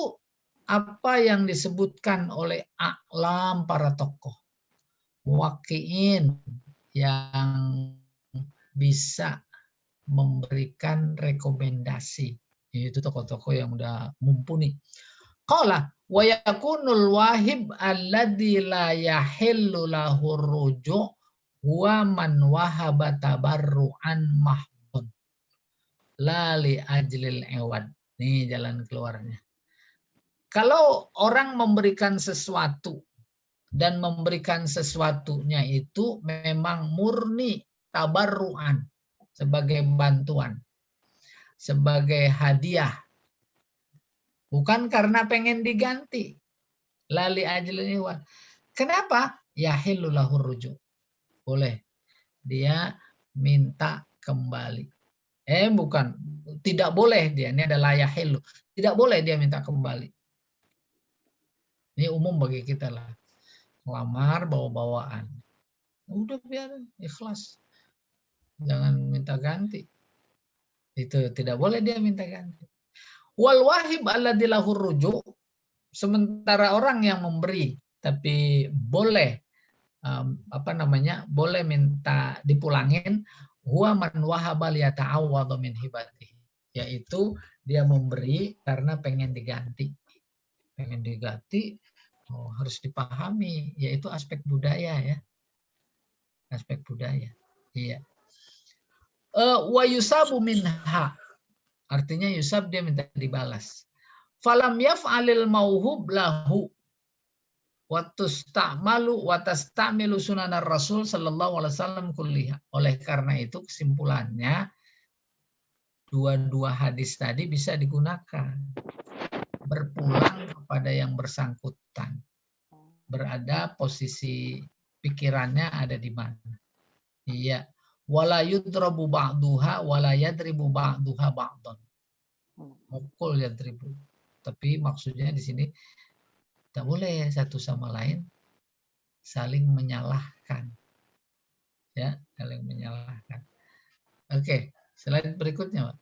apa yang disebutkan oleh a'lam para tokoh, muwaqqi'in yang bisa memberikan rekomendasi, yaitu tokoh-tokoh yang udah mumpuni. Qala wa yakunul wahib alladzi la yahillu lahu ruju' huwa man wahaba tabarru'an mahdhun la li ajlil iwad. Nih jalan keluarnya. Kalau orang memberikan sesuatu dan memberikan sesuatunya itu memang murni tabarru'an, sebagai bantuan, sebagai hadiah, bukan karena pengen diganti. Lali ajlil iwad. Kenapa? Yahillu lahu ruju'. Boleh dia minta kembali. Bukan, tidak boleh dia. Ini adalah yahillu. Tidak boleh dia minta kembali. Ini umum bagi kita lah. Lamar bawa-bawaan. Udah biarin, ikhlas. Jangan minta ganti. Itu tidak boleh dia minta ganti. Wal wahib alladzi lahu ruju'. Sementara orang yang memberi tapi boleh boleh minta dipulangin, huwa man wahaba liyata'awwadhu min hibatihi, yaitu dia memberi karena pengen diganti. Pengen diganti harus dipahami, yaitu aspek budaya ya. Aspek budaya. Iya. Wa yusabu minha. Artinya yusab dia minta dibalas. Falam yaf'alil mauhub lahu wa tasta'milu sunanar Rasul sallallahu alaihi wasallam kulliha. Oleh karena itu kesimpulannya dua-dua hadis tadi bisa digunakan. Berpulang kepada yang bersangkutan. Berada posisi pikirannya ada di mana. Iya. Wala yudrabu ba'duha wala yadribu ba'duha ba'dun. Mukul yadribu. Tapi maksudnya di sini tak boleh satu sama lain saling menyalahkan. Ya, saling menyalahkan. Oke, slide berikutnya, Pak.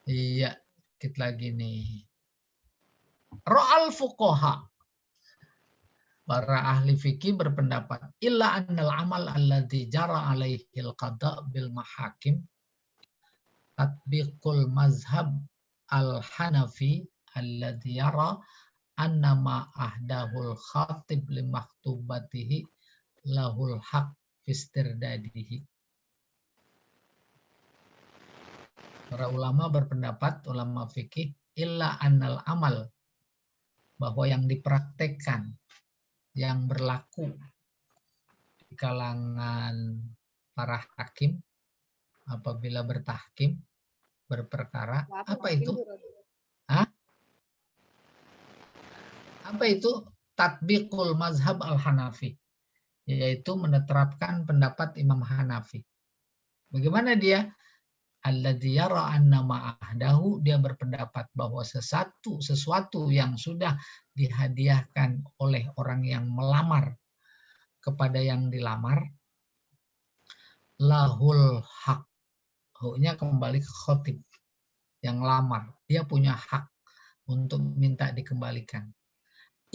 Iya, dikit lagi nih. Ra'al fuqaha. Para ahli fikih berpendapat illa annal amal alladzi jara alaihi al-qada bil mahakim tatbiqul mazhab al-hanafi alladzi yara anna ma ahdahul khatib li maktubatihi lahul haq fistirdadihi. Para ulama berpendapat, ulama fikih, illa annal amal, bahwa yang dipraktekkan, yang berlaku di kalangan para hakim apabila bertahkim, berperkara, apa itu? Hah? Apa itu? Tatbiqul mazhab al-Hanafi, yaitu menerapkan pendapat Imam Hanafi. Bagaimana dia? Alladzi yara anna ma'ahdahu, dia berpendapat bahwa sesuatu yang sudah dihadiahkan oleh orang yang melamar kepada yang dilamar, lahul hak. Haknya kembali ke khotib yang lamar. Dia punya hak untuk minta dikembalikan.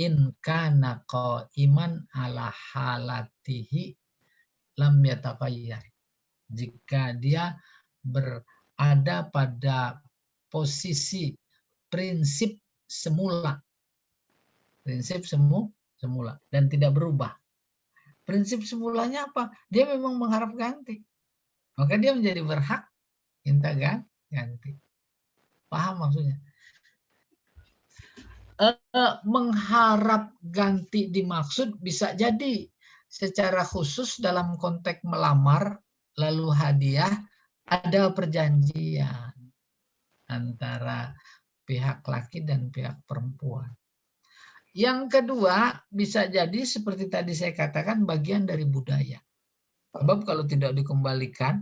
In kana qaiman ala halatihi lam yataghayyar. Jika dia berada pada posisi prinsip semula. Prinsip semula dan tidak berubah. Prinsip semulanya apa? Dia memang mengharap ganti. Maka dia menjadi berhak minta ganti. Paham maksudnya? Mengharap ganti dimaksud bisa jadi secara khusus dalam konteks melamar lalu hadiah, ada perjanjian antara pihak laki dan pihak perempuan. Yang kedua, bisa jadi seperti tadi saya katakan bagian dari budaya. Sebab kalau tidak dikembalikan,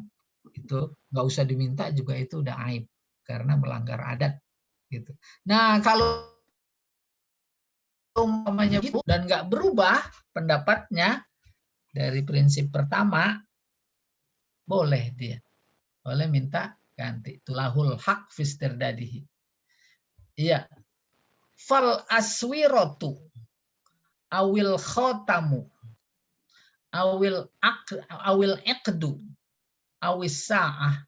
itu nggak usah diminta juga itu udah aib karena melanggar adat. Gitu. Nah, kalau umpamanya gitu dan nggak berubah pendapatnya dari prinsip pertama, boleh dia. Boleh minta ganti. Tulahul hak fistirdadihi. Iya. Fal aswirotu awil khotamu awil iqdu awis sa'ah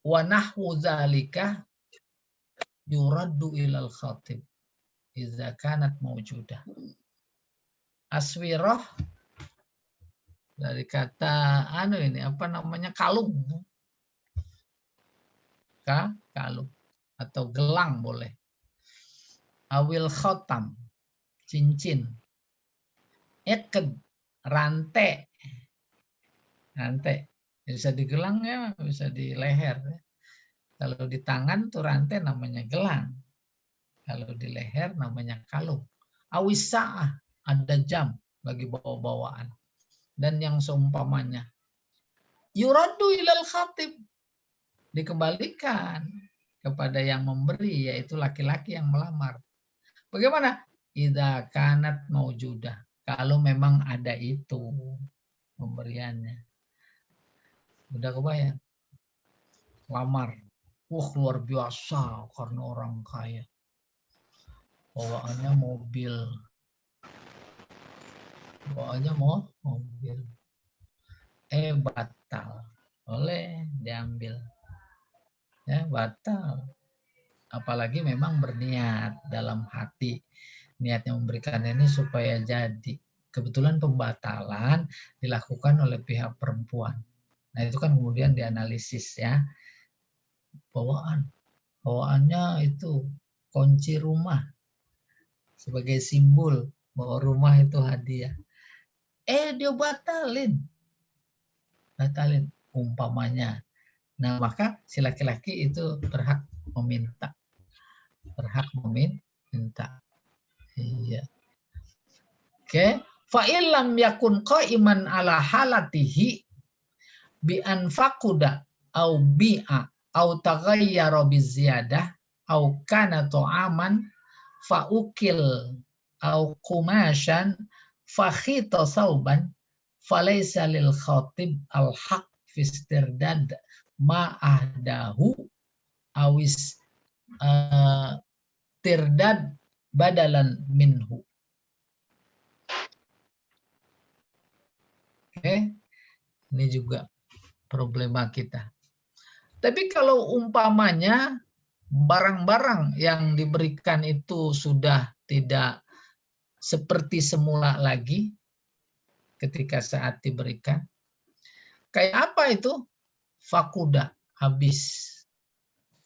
wa nahwu dzalika yuraddu ilal khatib idza kanat mawjudah. Aswirah dari kata ini apa namanya, kalung. Kalung atau gelang boleh. Awil khotam, cincin. Iqd, rantai. Bisa di gelang ya, bisa di leher. Kalau di tangan tuh rantai namanya gelang. Kalau di leher namanya kalung. Awis sa'ah, ada jam bagi bawa-bawaan. Dan yang seumpamanya. Yuraddu ilal khatib, dikembalikan kepada yang memberi, yaitu laki-laki yang melamar. Bagaimana? Idza kanat maujudah, kalau memang ada itu pemberiannya. Udah kebayang? Lamar. Luar biasa karena orang kaya. Bawaannya mobil. Batal. Boleh diambil. Ya, batal. Apalagi memang berniat dalam hati. Niatnya memberikan ini supaya jadi. Kebetulan pembatalan dilakukan oleh pihak perempuan. Nah, itu kan kemudian dianalisis ya. Bawaannya itu kunci rumah sebagai simbol bahwa rumah itu hadiah. Dia batalin umpamanya. Nah, maka si laki-laki itu berhak meminta. Iya. Oke. Fa'ilam yakun qaiman ala halatihi bi anfaquda au bi'a au taghayyara biziyadah au kana ta'aman fa ukil au qumashan fa khita sauban falaysa lil khatib al haq fi istirdad ma ahdahu awis tirdad badalan minhu. Oke, ini juga problema kita. Tapi kalau umpamanya barang-barang yang diberikan itu sudah tidak seperti semula lagi ketika saat diberikan, kayak apa itu? Fakuda, habis.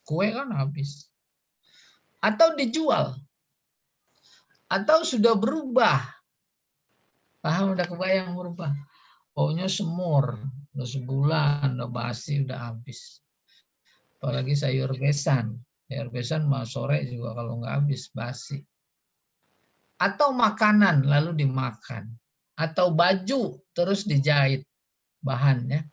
Kue kan habis. Atau dijual. Atau sudah berubah. Paham, udah kebayang berubah. Pokoknya semur, udah sebulan, udah basi, udah habis. Apalagi sayur besan. Sayur besan mau sore juga kalau nggak habis, basi. Atau makanan lalu dimakan. Atau baju terus dijahit bahannya.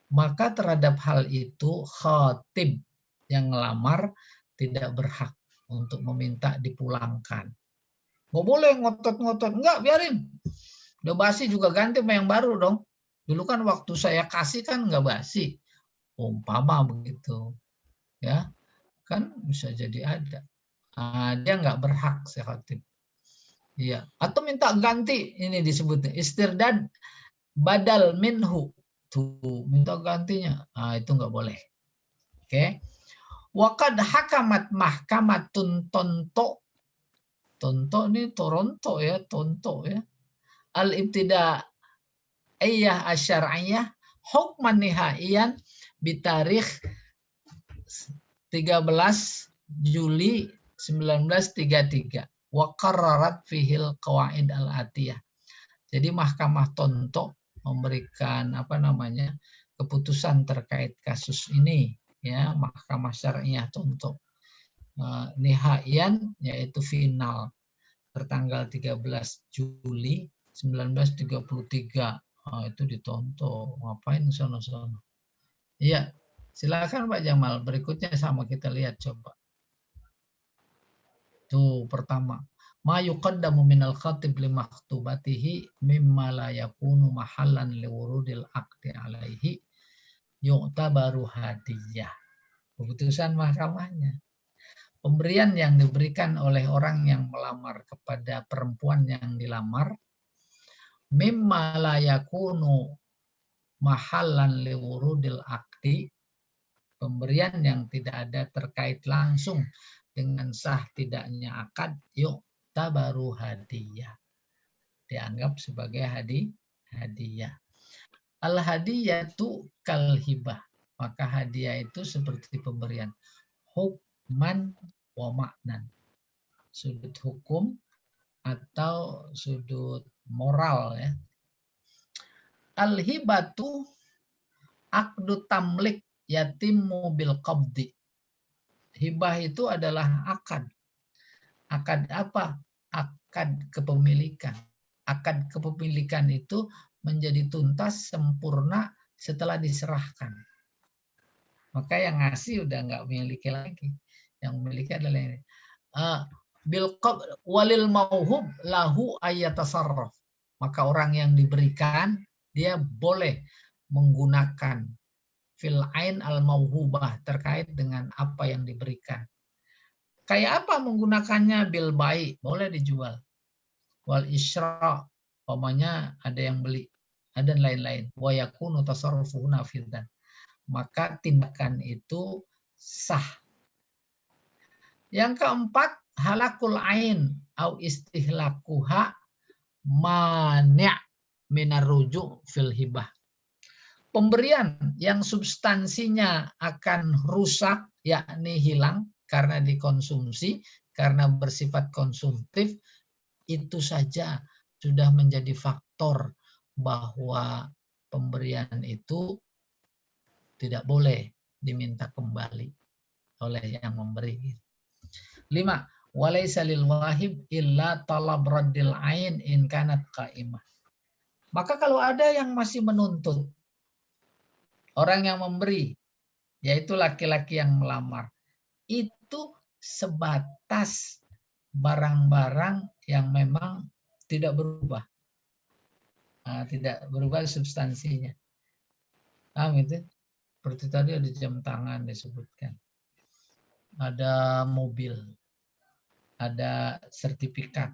Maka terhadap hal itu khatib yang ngelamar tidak berhak untuk meminta dipulangkan. Nggak boleh ngotot-ngotot. Enggak, biarin. Udah basi juga ganti sama yang baru dong. Dulu kan waktu saya kasih kan nggak basi. Umpama begitu. Ya, kan bisa jadi ada. Nah, dia nggak berhak si khatib. Iya. Atau minta ganti, ini disebutnya istirdad badal minhu. Tuh, minta gantinya. Nah, itu nggak boleh. Oke. Waqad hakamat mahkamatun tonto. Tonto ini Toronto ya, tonto ya. Al-ibtidaiyah asyariyah hukman nihaiyan bitarikh 13 Juli 1933. Wa qarrarat fihil qawaid al-atiyah. Jadi Mahkamah Tonto memberikan keputusan terkait kasus ini, ya, Mahkamah Syariah Tonto. Nihaian yaitu final tertanggal 13 Juli 1933. Itu ditonto. Ngapain sono-sono? Iya, silakan Pak Jamal. Berikutnya sama kita lihat coba. Tuh pertama. Ma yuqaddamu minal khatib li maktubatihi mimma la yakunu mahallan li wurudil aqdi alaihi yu'tabaru hadiyah. Keputusan mahkamahnya. Pemberian yang diberikan oleh orang yang melamar kepada perempuan yang dilamar mimma la yakunu mahallan li wurudil aqdi, pemberian yang tidak ada terkait langsung dengan sah tidaknya akad, tabaru hadiyah, dianggap sebagai hadiah. Al hadiyatu kal hibah, maka hadiah itu seperti pemberian. Hukman wa maknan, sudut hukum atau sudut moral ya. Al hibatu akdu tamlik yatimu bil qabdi. Hibah itu adalah akad. Akad apa? Akad kepemilikan. Akad kepemilikan itu menjadi tuntas sempurna setelah diserahkan. Maka yang ngasih udah nggak memiliki lagi. Yang memiliki adalah ini. Bil walil mauhub lahu ayatasarraf. Maka orang yang diberikan dia boleh menggunakan fil ain al mauhubah terkait dengan apa yang diberikan. Kayak apa menggunakannya? Bil baik, boleh dijual. Wal isra, umpamanya ada yang beli, ada lain-lain. Wa yakunu tasarrufuhu nafidan. Maka tindakan itu sah. Yang keempat, halakul ain au istihlakuha mani' minar ruju' fil hibah. Pemberian yang substansinya akan rusak, yakni hilang karena dikonsumsi, karena bersifat konsumtif, itu saja sudah menjadi faktor bahwa pemberian itu tidak boleh diminta kembali oleh yang memberi. 5. Walaysa lil wahib illa talab raddil ain in kanat qaimah. Maka kalau ada yang masih menuntut orang yang memberi, yaitu laki-laki yang melamar, itu sebatas barang-barang yang memang tidak berubah. Tidak berubah substansinya. Gitu. Seperti tadi ada jam tangan disebutkan. Ada mobil. Ada sertifikat.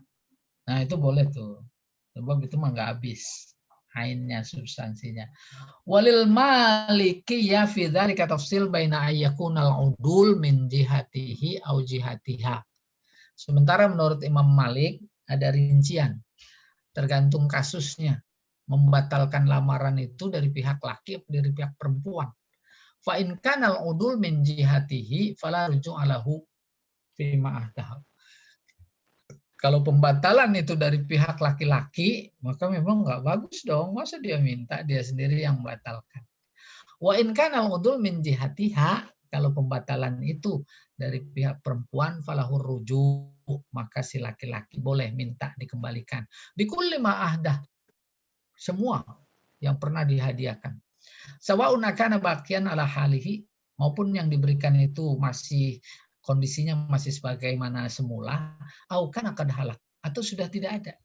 Nah itu boleh tuh. Sebab itu mah nggak habis. Ainnya, substansinya. Walil maliki ya fi dzalika tafsil baina ayyakunal udul min jihatihi au jihatiha. Sementara menurut Imam Malik ada rincian, tergantung kasusnya. Membatalkan lamaran itu dari pihak laki atau dari pihak perempuan. Fa in kanal udul min jihatihi fala ruju'a lahu fi ma'ahdah. Kalau pembatalan itu dari pihak laki-laki, maka memang nggak bagus dong. Masa dia minta, dia sendiri yang membatalkan. Wa in kanal udul min jihatiha, kalau pembatalan itu dari pihak perempuan, falahur rujuk, maka si laki-laki boleh minta dikembalikan. Bikulli ma'ahdah, semua yang pernah dihadiahkan. Sawa'un akana baqiyan ala halihi, maupun yang diberikan itu masih kondisinya masih sebagaimana semula, au kana qad halak, atau sudah tidak ada.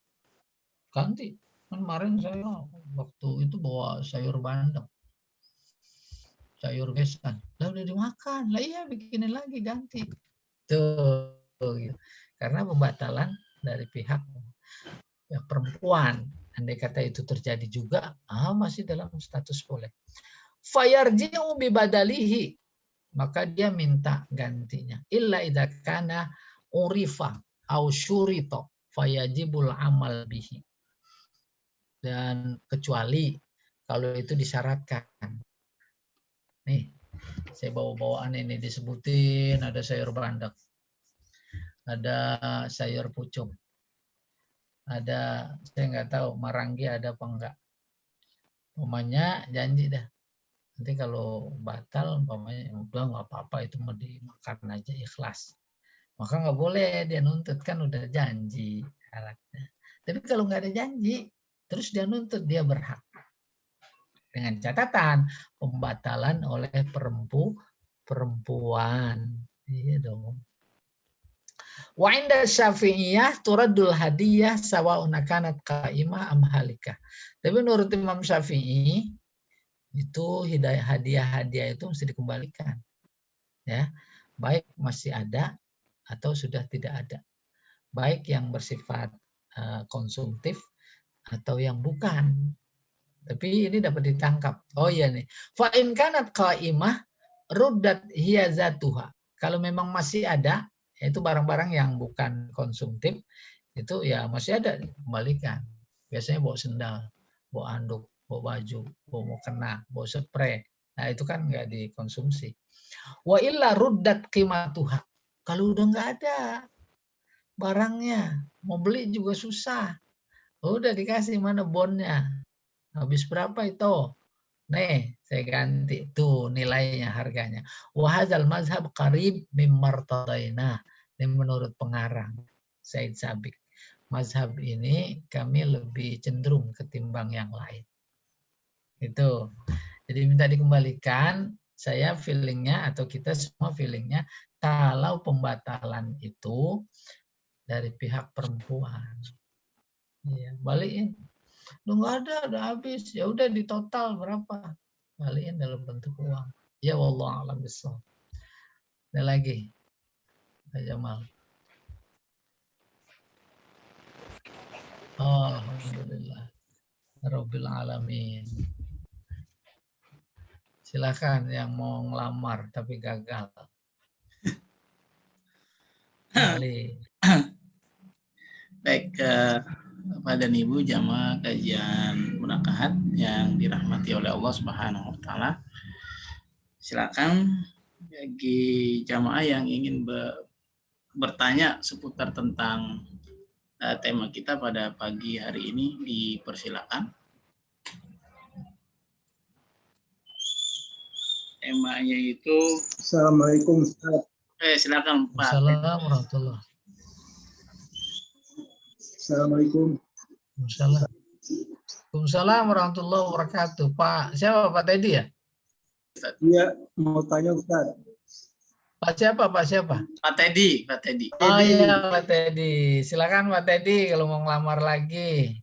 Ganti. Kemarin saya waktu itu bawa sayur bandeng. Sayur besan, lah udah dimakan, lah iya bikinin lagi ganti. Tuh, gitu. Karena pembatalan dari pihak perempuan, andai kata itu terjadi juga, masih dalam status boleh. Fayarji'u bibadalihi, maka dia minta gantinya. Illa idza kana urifa au syurita fayajibul amal bihi. Dan kecuali kalau itu disyaratkan. Nih, saya bawa-bawaan ini disebutin, ada sayur bandeng, ada sayur pucung, ada, saya nggak tahu, maranggi ada apa enggak. Umpamanya janji dah, nanti kalau batal, umpamanya udah nggak apa-apa, itu mau dimakan aja ikhlas. Maka nggak boleh dia nuntut, kan udah janji syaratnya. Tapi kalau nggak ada janji, terus dia nuntut, dia berhak. Dengan catatan pembatalan oleh perempuan. Iya dong. Wa inda Syafi'iyah turaddul hadiyah sawa'un kanat qa'imah am halikah. Tapi menurut Imam Syafi'i itu hadiah-hadiah itu mesti dikembalikan. Ya. Baik masih ada atau sudah tidak ada. Baik yang bersifat konsumtif atau yang bukan. Tapi ini dapat ditangkap. Oh iya nih. Fa in kanat qaimah ruddat hiya zatuha. Kalau memang masih ada, yaitu barang-barang yang bukan konsumtif, itu ya masih ada, kembalikan. Biasanya bawa sendal, bawa anduk, bawa baju, bawa mukena, bawa spray. Nah itu kan nggak dikonsumsi. Wa illa ruddat qimatuha. Kalau udah nggak ada barangnya, mau beli juga susah. Udah dikasih mana bonnya. Habis berapa itu? Nih, saya ganti. Tuh nilainya, harganya. Wahadzal mazhab qarib mimmartadaina. Ini menurut pengarang Said Sabiq. Mazhab ini kami lebih cenderung ketimbang yang lain. Itu. Jadi minta dikembalikan, saya feelingnya atau kita semua feelingnya kalau pembatalan itu dari pihak perempuan. Ya, balikin. Lu nggak ada, udah habis. Ya udah di total berapa? Balikin dalam bentuk uang. Ya wallahu a'lam bishawab. Ada lagi, Pak Jamal. Oh, alhamdulillah. Rabbil alamin. Silakan yang mau ngelamar tapi gagal. Ali. Baik, Bapak dan Ibu jamaah kajian munakahat yang dirahmati oleh Allah Subhanahu wa taala. Silakan bagi jamaah yang ingin bertanya seputar tentang tema kita pada pagi hari ini, dipersilakan. Temanya itu Assalamualaikum Ustaz. Silakan Pak. Assalamualaikum warahmatullahi. Assalamualaikum. Waalaikumsalam warahmatullahi wabarakatuh. Pak, siapa Pak Teddy ya? Iya, mau tanya Ustaz. Pak siapa? Pak siapa? Pak Teddy, Pak Teddy. Oh iya, Pak Teddy. Silakan Pak Teddy kalau mau ngelamar lagi.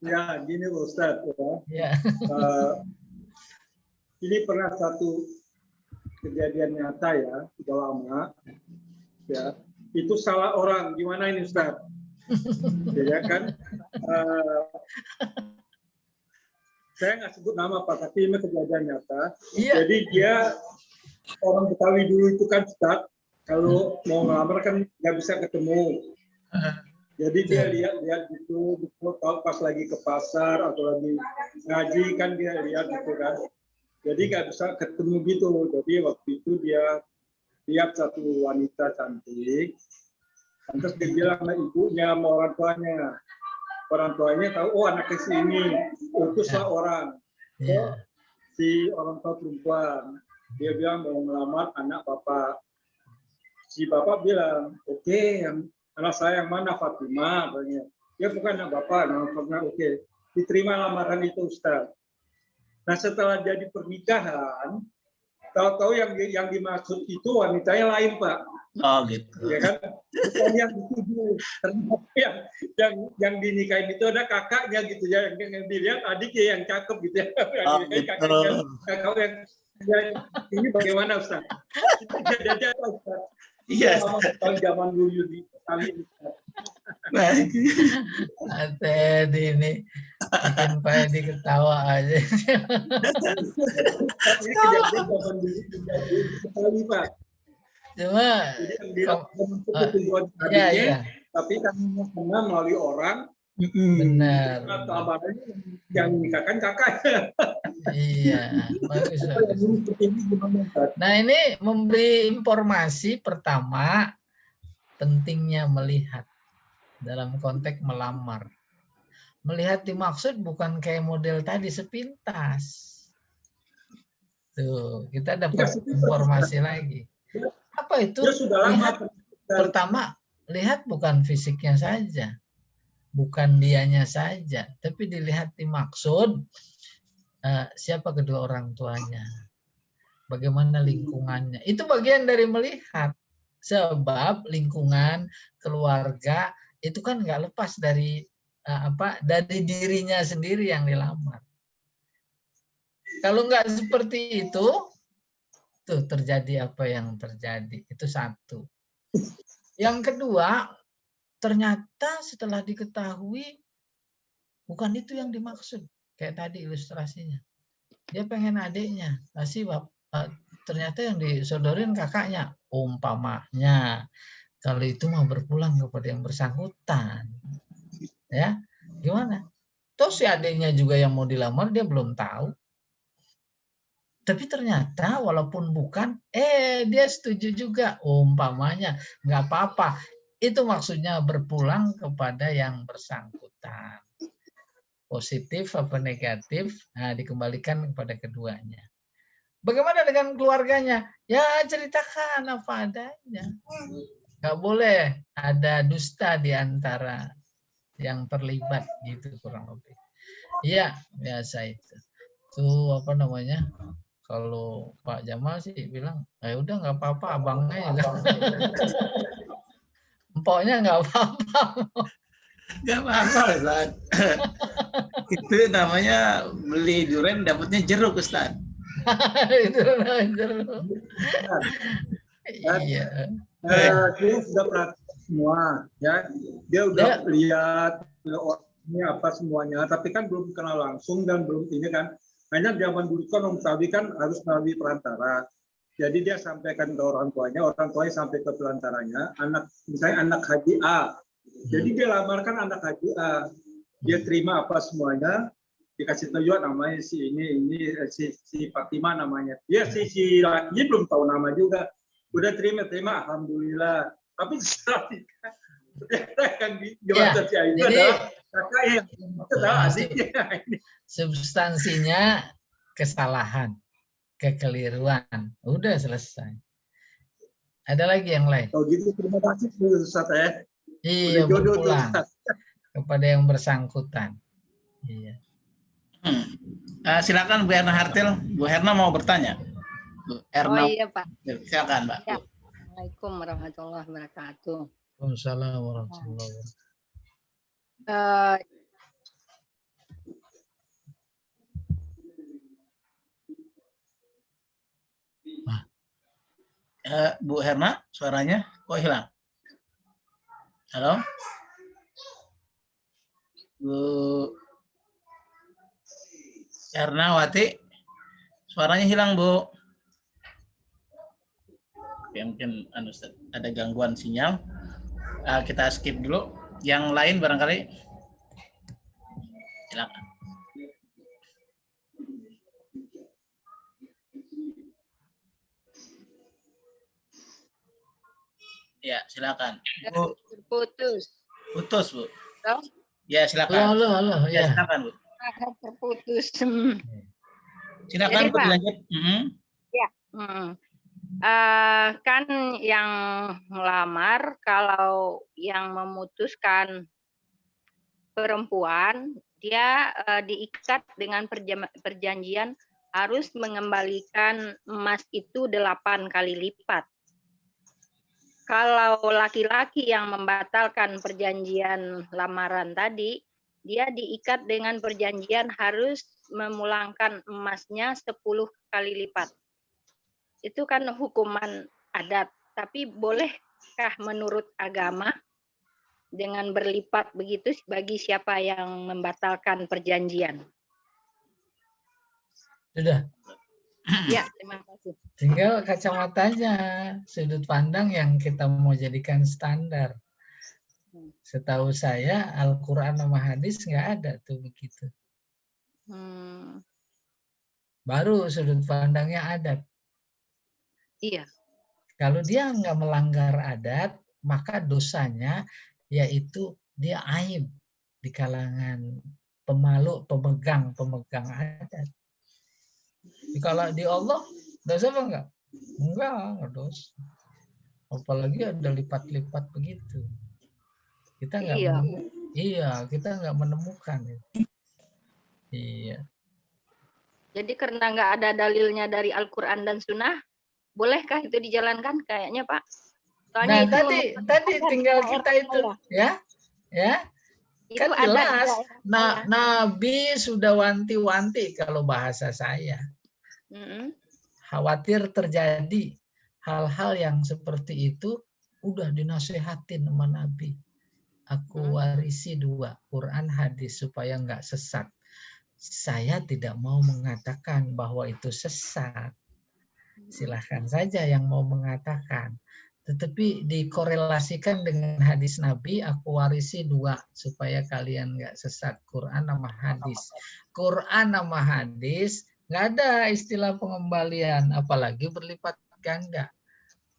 Ya, gini Ustaz. Ya. Ini pernah satu kejadian nyata ya, sudah lama. Ya, itu salah orang. Gimana ini Ustaz? Ya kan? Saya nggak sebut nama Pak, tapi ini kejadian nyata. Iya. Jadi dia orang Betawi dulu itu kan Ustaz, kalau mau ngelamar kan nggak bisa ketemu. Jadi dia lihat gitu, pas lagi ke pasar atau lagi ngaji kan dia lihat gitu kan. Jadi nggak bisa ketemu gitu. Jadi waktu itu dia lihat satu wanita cantik, terus dia bilang sama ibunya, sama orang tuanya. Orang tuanya tahu, oh anaknya si ini, utuslah orang. Oh, si orang tua perempuan. Dia bilang mau melamar anak bapak. Si bapak bilang, oke, yang anak saya yang mana Fatimah? Dia bukan anak bapak, nama Fatimah. Oke, diterima lamaran itu Ustaz. Nah setelah jadi pernikahan, tahu-tahu yang dimaksud itu wanitanya lain Pak. Oh gitu. Ya kan? Bukan yang dituju. Ternyata yang dinikahin itu ada kakaknya gitu ya. Yang dilihat adiknya yang cakep gitu ya. Oh, gitu. Kakak yang ini bagaimana Ustaz? Jadi Ustaz. Iya. Kalau zaman dulu di kami. Baik. Teddy ini bikin Pak Edi ketawa aja. Ini kejadian zaman dulu sekali Pak. Cuma ya. Tapi kami pernah melalui orang. Benar. Yang menikahkan kakaknya. Iya, bagus. Nah ini memberi informasi pertama pentingnya melihat dalam konteks melamar. Melihat dimaksud bukan kayak model tadi sepintas. Tuh kita dapat informasi lagi. Apa itu? Lihat, pertama lihat bukan fisiknya saja. Bukan dianya saja, tapi dilihat dimaksud siapa kedua orang tuanya, bagaimana lingkungannya. Itu bagian dari melihat, sebab lingkungan keluarga itu kan nggak lepas dari dari dirinya sendiri yang dilamar. Kalau nggak seperti itu, tuh terjadi apa yang terjadi. Itu satu. Yang kedua, ternyata setelah diketahui bukan itu yang dimaksud. Kayak tadi ilustrasinya. Dia pengen adiknya. Ternyata yang disodorin kakaknya. Umpamanya. Kalau itu mau berpulang kepada yang bersangkutan. Ya, gimana? Toh si adiknya juga yang mau dilamar dia belum tahu. Tapi ternyata walaupun bukan, dia setuju juga. Umpamanya. Nggak apa-apa. Itu maksudnya berpulang kepada yang bersangkutan. Positif apa negatif, nah dikembalikan kepada keduanya. Bagaimana dengan keluarganya? Ya ceritakan apa adanya. Nggak boleh ada dusta di antara yang terlibat gitu kurang lebih. Iya, biasa itu. Tuh apa namanya? Kalau Pak Jamal sih bilang, udah nggak apa-apa abangnya ya. Empoknya nggak apa-apa. Nggak apa-apa Ustaz. Itu namanya beli durian dapatnya jeruk Ustaz. Itu namanya jeruk. Iya. Dia sudah praktik semua, ya. Dia udah lihat ini apa semuanya, tapi kan belum kenal langsung dan belum ini kan. Hanya zaman dulu kan Om Sawi kan harus melalui perantara. Jadi dia sampaikan ke orang tuanya sampai ke perantaranya, misalnya anak haji A. Jadi dia lamarkan anak haji A. Dia terima apa semuanya, dikasih tahu namanya si ini si Fatimah namanya. Dia si laki belum tahu nama juga. Udah terima alhamdulillah. Tapi setelah yang dimaksud si itu adalah kakak yang adalah adiknya. Substansinya kesalahan, kekeliruan, udah selesai. Ada lagi yang lain? Oh gitu, terima kasih Ustaz ya. Iya, berpulang kepada yang bersangkutan. Iya. Silakan Bu Herna Hartil. Bu Herna mau bertanya. Bu Oh Erna. iya Pak. Silakan Mbak. Ya. Assalamualaikum warahmatullahi wabarakatuh. Waalaikumsalam warahmatullahi wabarakatuh. Eh, Bu Herna, suaranya kok hilang? Halo? Bu Ernawati, suaranya hilang, Bu. Ya, mungkin ada gangguan sinyal. Kita skip dulu. Yang lain barangkali. Silakan. Ya, silakan. Bu. terputus. Putus, Bu. Halo? Ya, silakan. Halo, Ya, ya. silakan, Bu. Terputus. Silakan, Jadi, Bu, Pak. dilanjut. Ya. Kan yang melamar, kalau yang memutuskan perempuan, dia diikat dengan perjanjian harus mengembalikan emas itu 8 kali lipat. Kalau laki-laki yang membatalkan perjanjian lamaran tadi, dia diikat dengan perjanjian harus memulangkan emasnya 10 kali lipat. Itu kan hukuman adat, tapi bolehkah menurut agama dengan berlipat begitu bagi siapa yang membatalkan perjanjian? Sudah. Ya, terima kasih. Tinggal kacamatanya, sudut pandang yang kita mau jadikan standar. Setahu saya Al-Quran sama hadis nggak ada tuh begitu. Baru sudut pandangnya adat. Iya. Kalau dia nggak melanggar adat, maka dosanya yaitu dia aib di kalangan pemegang adat. Kalau di Allah dosa apa enggak? Enggak dosa. Apalagi ada lipat-lipat begitu. Kita nggak kita nggak menemukan. Iya. Jadi karena nggak ada dalilnya dari Al-Quran dan Sunnah, bolehkah itu dijalankan kayaknya Pak? Soalnya Nah tadi tinggal kita itu ya. Kan jelas. Nah, Nabi sudah wanti-wanti kalau bahasa saya. Khawatir terjadi hal-hal yang seperti itu, udah dinasehatin sama Nabi. Aku warisi 2, Quran hadis supaya nggak sesat. Saya tidak mau mengatakan bahwa itu sesat. Silahkan saja yang mau mengatakan. Tetapi dikorelasikan dengan hadis Nabi, aku warisi 2 supaya kalian nggak sesat, Quran sama hadis. Quran sama hadis nggak ada istilah pengembalian, apalagi berlipat ganda.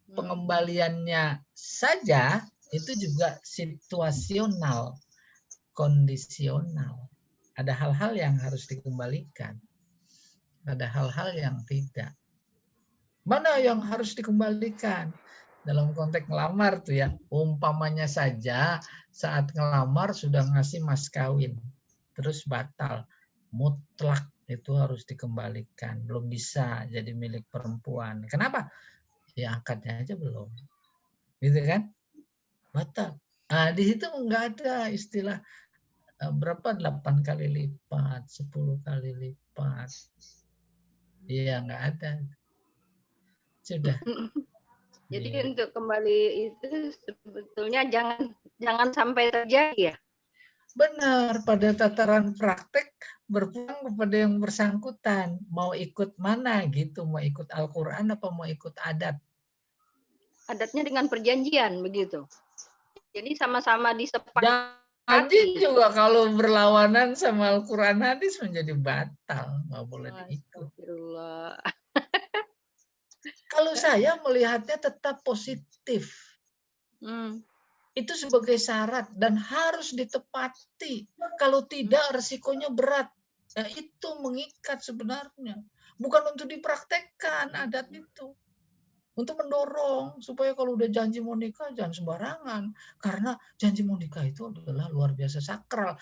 Pengembaliannya saja itu juga situasional, kondisional. Ada hal-hal yang harus dikembalikan, ada hal-hal yang tidak. Mana yang harus dikembalikan? Dalam konteks ngelamar tuh ya, umpamanya saja saat ngelamar sudah ngasih mas kawin, terus batal, mutlak itu harus dikembalikan, belum bisa jadi milik perempuan. Kenapa? Ya akadnya aja belum, gitu kan? Batal. Nah, di situ nggak ada istilah berapa 8 kali lipat, 10 kali lipat. Iya nggak ada. Sudah. Jadi untuk kembali itu sebetulnya jangan sampai terjadi ya. Benar, pada tataran praktek berpulang kepada yang bersangkutan. Mau ikut mana gitu, mau ikut Al-Quran apa mau ikut adat? Adatnya dengan perjanjian begitu. Jadi sama-sama disepakati. Janji juga kalau berlawanan sama Al-Quran hadis menjadi batal, nggak boleh diikut. Kalau saya melihatnya tetap positif. Itu sebagai syarat dan harus ditepati. Kalau tidak resikonya berat. Nah, itu mengikat sebenarnya. Bukan untuk dipraktekkan adat itu. Untuk mendorong supaya kalau udah janji mau nikah jangan sembarangan. Karena janji mau nikah itu adalah luar biasa sakral.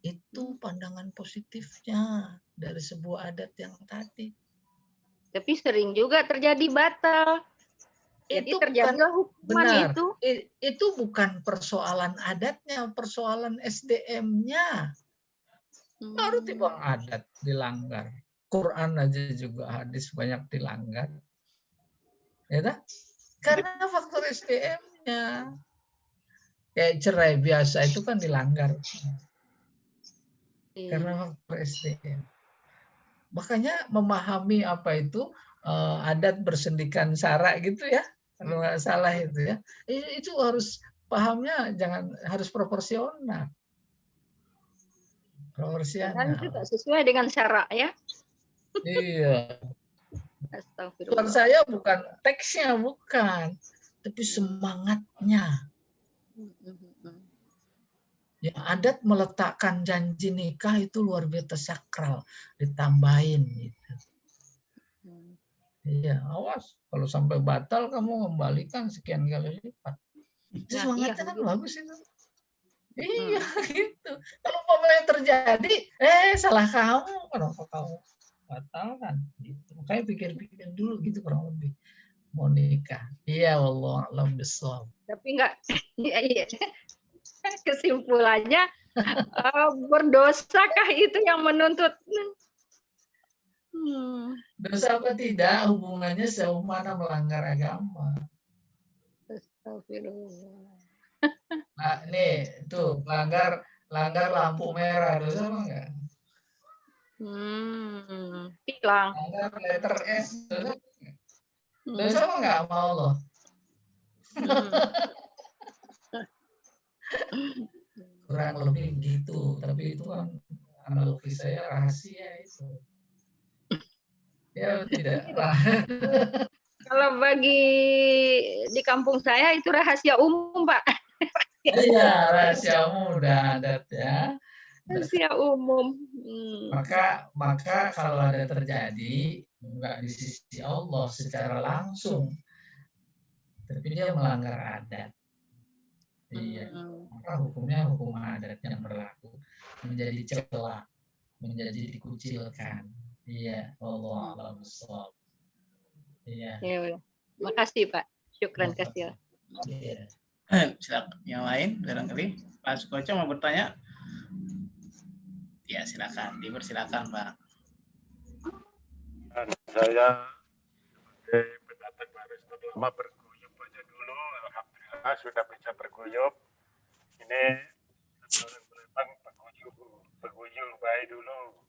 Itu pandangan positifnya dari sebuah adat yang tadi. Tapi sering juga terjadi batal. Jadi Itu terjadilah hukuman benar. itu. Itu bukan persoalan adatnya, persoalan SDM-nya. Baru timbang adat dilanggar. Quran aja juga hadis banyak dilanggar. Ya tak? Karena faktor SDM-nya. Kayak cerai biasa itu kan dilanggar. Karena faktor SDM. Makanya memahami apa itu adat bersendikan sara gitu ya. Kalau nggak salah itu ya. Itu harus pahamnya harus proporsional. Dan Proporsional. juga sesuai dengan syarak ya. Iya. Astagfirullah. Bukan saya bukan teksnya bukan, tapi semangatnya. Ya, adat meletakkan janji nikah itu luar biasa sakral, ditambahin gitu. Iya, awas kalau sampai batal kamu kembalikan sekian kali lipat. Itu semangatnya kan bagus itu. Iya gitu. Kalau umpamanya terjadi, salah kamu, kenapa kamu batalkan? Gitu. Makanya pikir-pikir dulu gitu kurang lebih mau nikah. Iya, wallahu a'lam bishawab. Tapi enggak, iya. Kesimpulannya berdosakah itu yang menuntut? Dosa apa tidak? Hubungannya sejauh mana melanggar agama. Astagfirullah. Nah, nih tuh langgar lampu merah dosa apa enggak? Tilang. Langgar letter S dosa apa enggak sama Allah? Kurang lebih gitu, tapi itu kan analogi saya rahasia itu. Ya tidak. Kalau bagi di kampung saya itu rahasia umum, Pak. Iya, rahasia umum udah adat ya. Rahasia umum. Maka kalau ada terjadi enggak di sisi Allah secara langsung, tapi dia melanggar adat. Iya, maka hukumnya hukum adat yang berlaku, menjadi celah, menjadi dikucilkan. Iya, Allah a'lam bishawab. Iya. Ya, makasih Pak, syukran kasih. Iya. Silakan yang lain barangkali Pak Sukoco mau bertanya. Ya silakan, dipersilakan Pak. Saya sebagai pendatang baru setelah lama berguyup aja dulu, alhamdulillah sudah bisa berguyup. Ini orang Palembang berguyup baik dulu.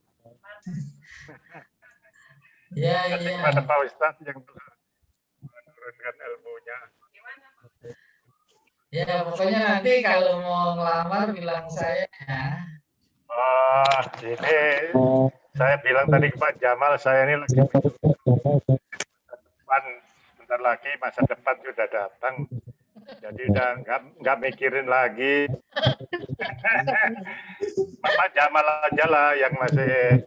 Ya, kepada Pak Ustadz yang telah menurunkan ilmunya. Ya, pokoknya nanti kalau mau ngelamar bilang saya ya. Ini saya bilang tadi ke Pak Jamal, saya ini lagi depan, bentar lagi masa depan sudah datang. Jadi udah nggak mikirin lagi. Pak Jamal aja lah yang masih.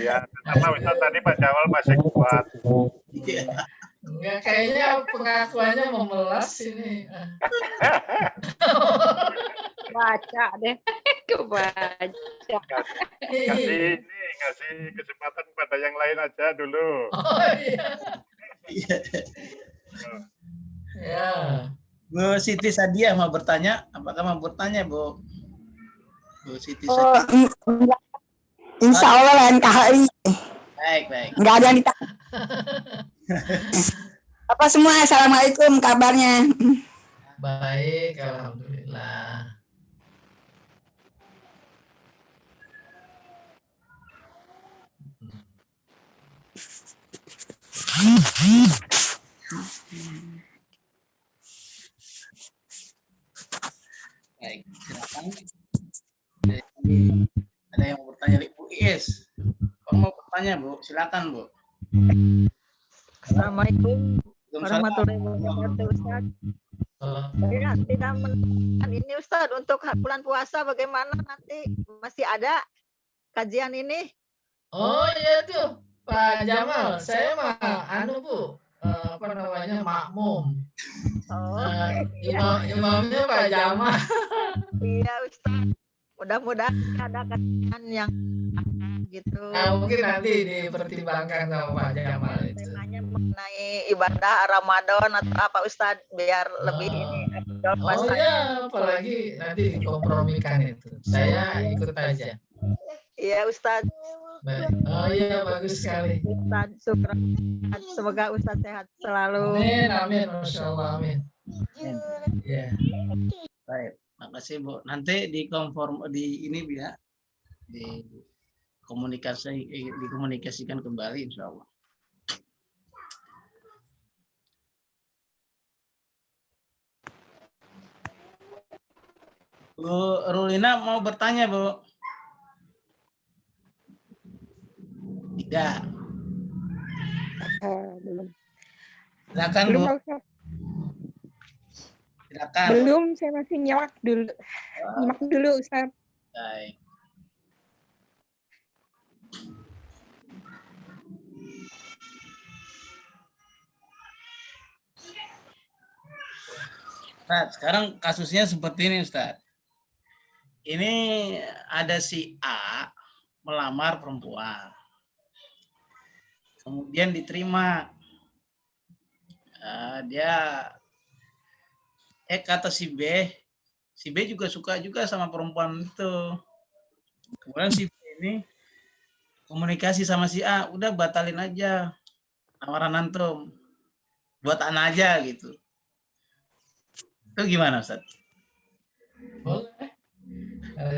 Ya, Pak Ustadz tadi Pak Jamal masih kuat. Enggak, kayaknya pengakuannya memelas ini. Baca deh, kebaca. Ngasih kesempatan pada yang lain aja dulu. Oh iya. Ya. Bu Siti Sadia mau bertanya, apakah mau bertanya Bu? Bu Siti Sadia. Insya Allah lain kali. Baik. Nggak ada yang ditanya. Apa semua, assalamualaikum kabarnya. Baik, alhamdulillah. Baik, silakan. Ada yang mau bertanya, Bu Is? Kalau mau bertanya, Bu, silakan, Bu. Assalamualaikum warahmatullahi wabarakatuh, Ustaz. Saya tidak menemukan ini Ustaz untuk bulan puasa bagaimana nanti masih ada kajian ini? Oh iya tuh Pak Jamal, saya mah Bu, apa namanya makmum. Imamnya Pak Jamal. Iya Ustaz. Mudah-mudahan ada kajian yang gitu. Nah, mungkin nanti dipertimbangkan sama Pak Jamal itu. Temanya mengenai ibadah Ramadan atau apa Ustadz biar lebih ini pas Oh saya. ya, apalagi nanti dikompromikan itu. Saya ikut aja. Iya Ustadz. Baik. Oh iya, bagus sekali. Ustadz, syukur. Semoga Ustadz sehat selalu. Amin, amin, Masya Allah, amin. Ya. Baik, makasih Bu. Nanti ini ya dikomunikasikan kembali insya Allah. Bu Rulina mau bertanya, Bu? Tidak. Belum. Silakan, Belum, Bu. Pak Ustadz. Silakan. Belum, saya masih nyimak dulu. Nyimak dulu, Ustadz. Baik. Ustaz, sekarang kasusnya seperti ini, Ustaz. Ini ada si A melamar perempuan. Kemudian diterima. Kata si B juga suka juga sama perempuan itu. Kemudian si B ini komunikasi sama si A, udah batalin aja tawaran antum. Buat anak aja gitu. Itu gimana, Ustaz? Boleh.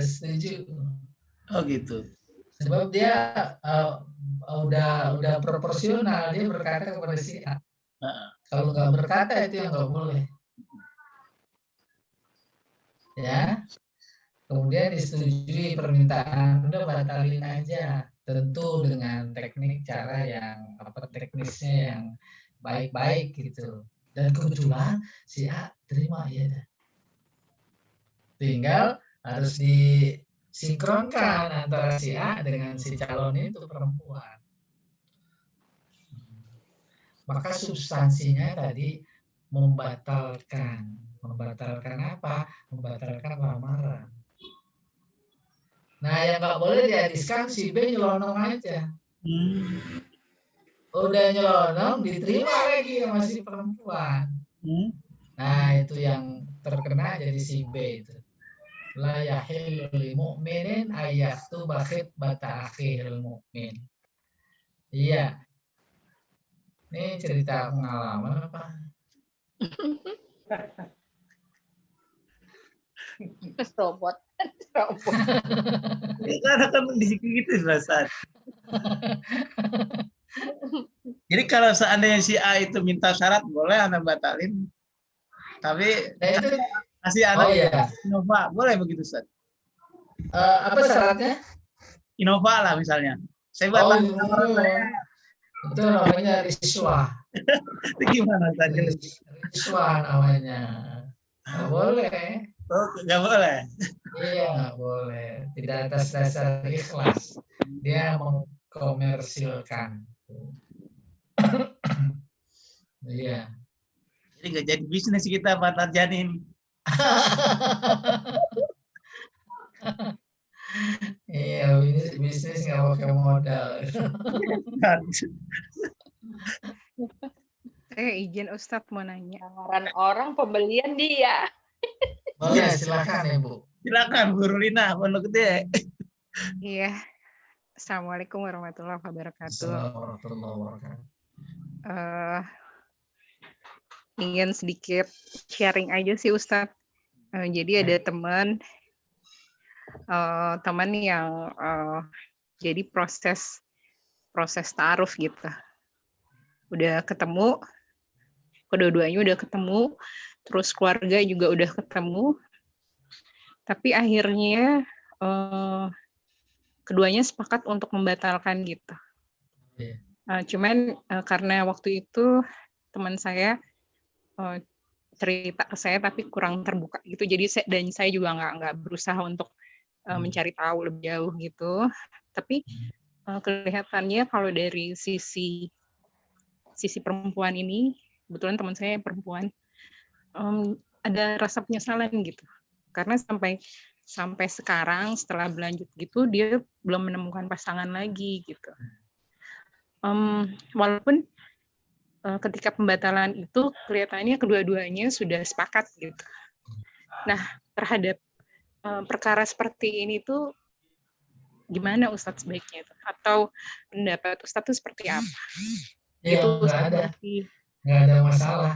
Setuju. Oh gitu. Sebab dia udah proporsional, dia berkata kepada si A. Kalau nggak berkata itu yang nggak boleh. Ya. Kemudian disetujui permintaan, udah batalin aja. Tentu dengan teknik cara yang teknisnya yang baik-baik gitu. Dan kebetulan si A terima ya. Tinggal harus disinkronkan antara si A dengan si calon itu perempuan. Maka substansinya tadi membatalkan apa? Membatalkan lamaran. Nah, yang nggak boleh dihabiskan si B nyelonong aja. Udah nyelonong, diterima lagi sama si perempuan. Nah, itu yang terkena jadi si B itu. La yahillu lil mu'minin ayyaktuba khitbata akhihil mu'min. Iya. Ini cerita pengalaman apa? Robot. Karena kan gitu Ustaz. Jadi kalau seandainya si A itu minta syarat boleh Anda batalin. Tapi kasih anak Innova boleh begitu Ustaz? Apa syaratnya? Innova lah misalnya. Saya batalin itu namanya riswah. Itu gimana Ustaz? Riswah namanya. Nggak boleh. Oh, nggak boleh. Iya, nggak boleh. Tidak atas dasar ikhlas. Dia mengkomersilkan. Iya. Jadi nggak jadi bisnis kita Pak Tarjanin. Iya, bisnis nggak pakai modal. Izin Ustadz mau nanya. Tawaran orang, pembelian dia. Boleh, silakan ya Bu. Silakan Bu Rulina, Pondok Gede. Iya. Assalamualaikum warahmatullahi wabarakatuh. Assalamualaikum warahmatullahi wabarakatuh. Ingin sedikit sharing aja sih Ustadz. Jadi ada teman yang jadi proses ta'aruf gitu. Udah ketemu, kedua-duanya udah ketemu, terus keluarga juga udah ketemu, tapi akhirnya keduanya sepakat untuk membatalkan gitu. Cuman karena waktu itu teman saya cerita ke saya tapi kurang terbuka gitu, jadi saya juga nggak berusaha untuk mencari tahu lebih jauh gitu. Tapi kelihatannya kalau dari sisi perempuan ini, kebetulan teman saya perempuan, ada rasa penyesalan gitu, karena sampai sampai sekarang setelah berlanjut gitu dia belum menemukan pasangan lagi gitu. Walaupun ketika pembatalan itu kelihatannya kedua-duanya sudah sepakat gitu. Nah, terhadap perkara seperti ini tuh gimana Ustadz sebaiknya itu? Atau pendapat Ustadz itu seperti apa? Ya, Gitu nggak ada. Ustadz. Nggak ada masalah.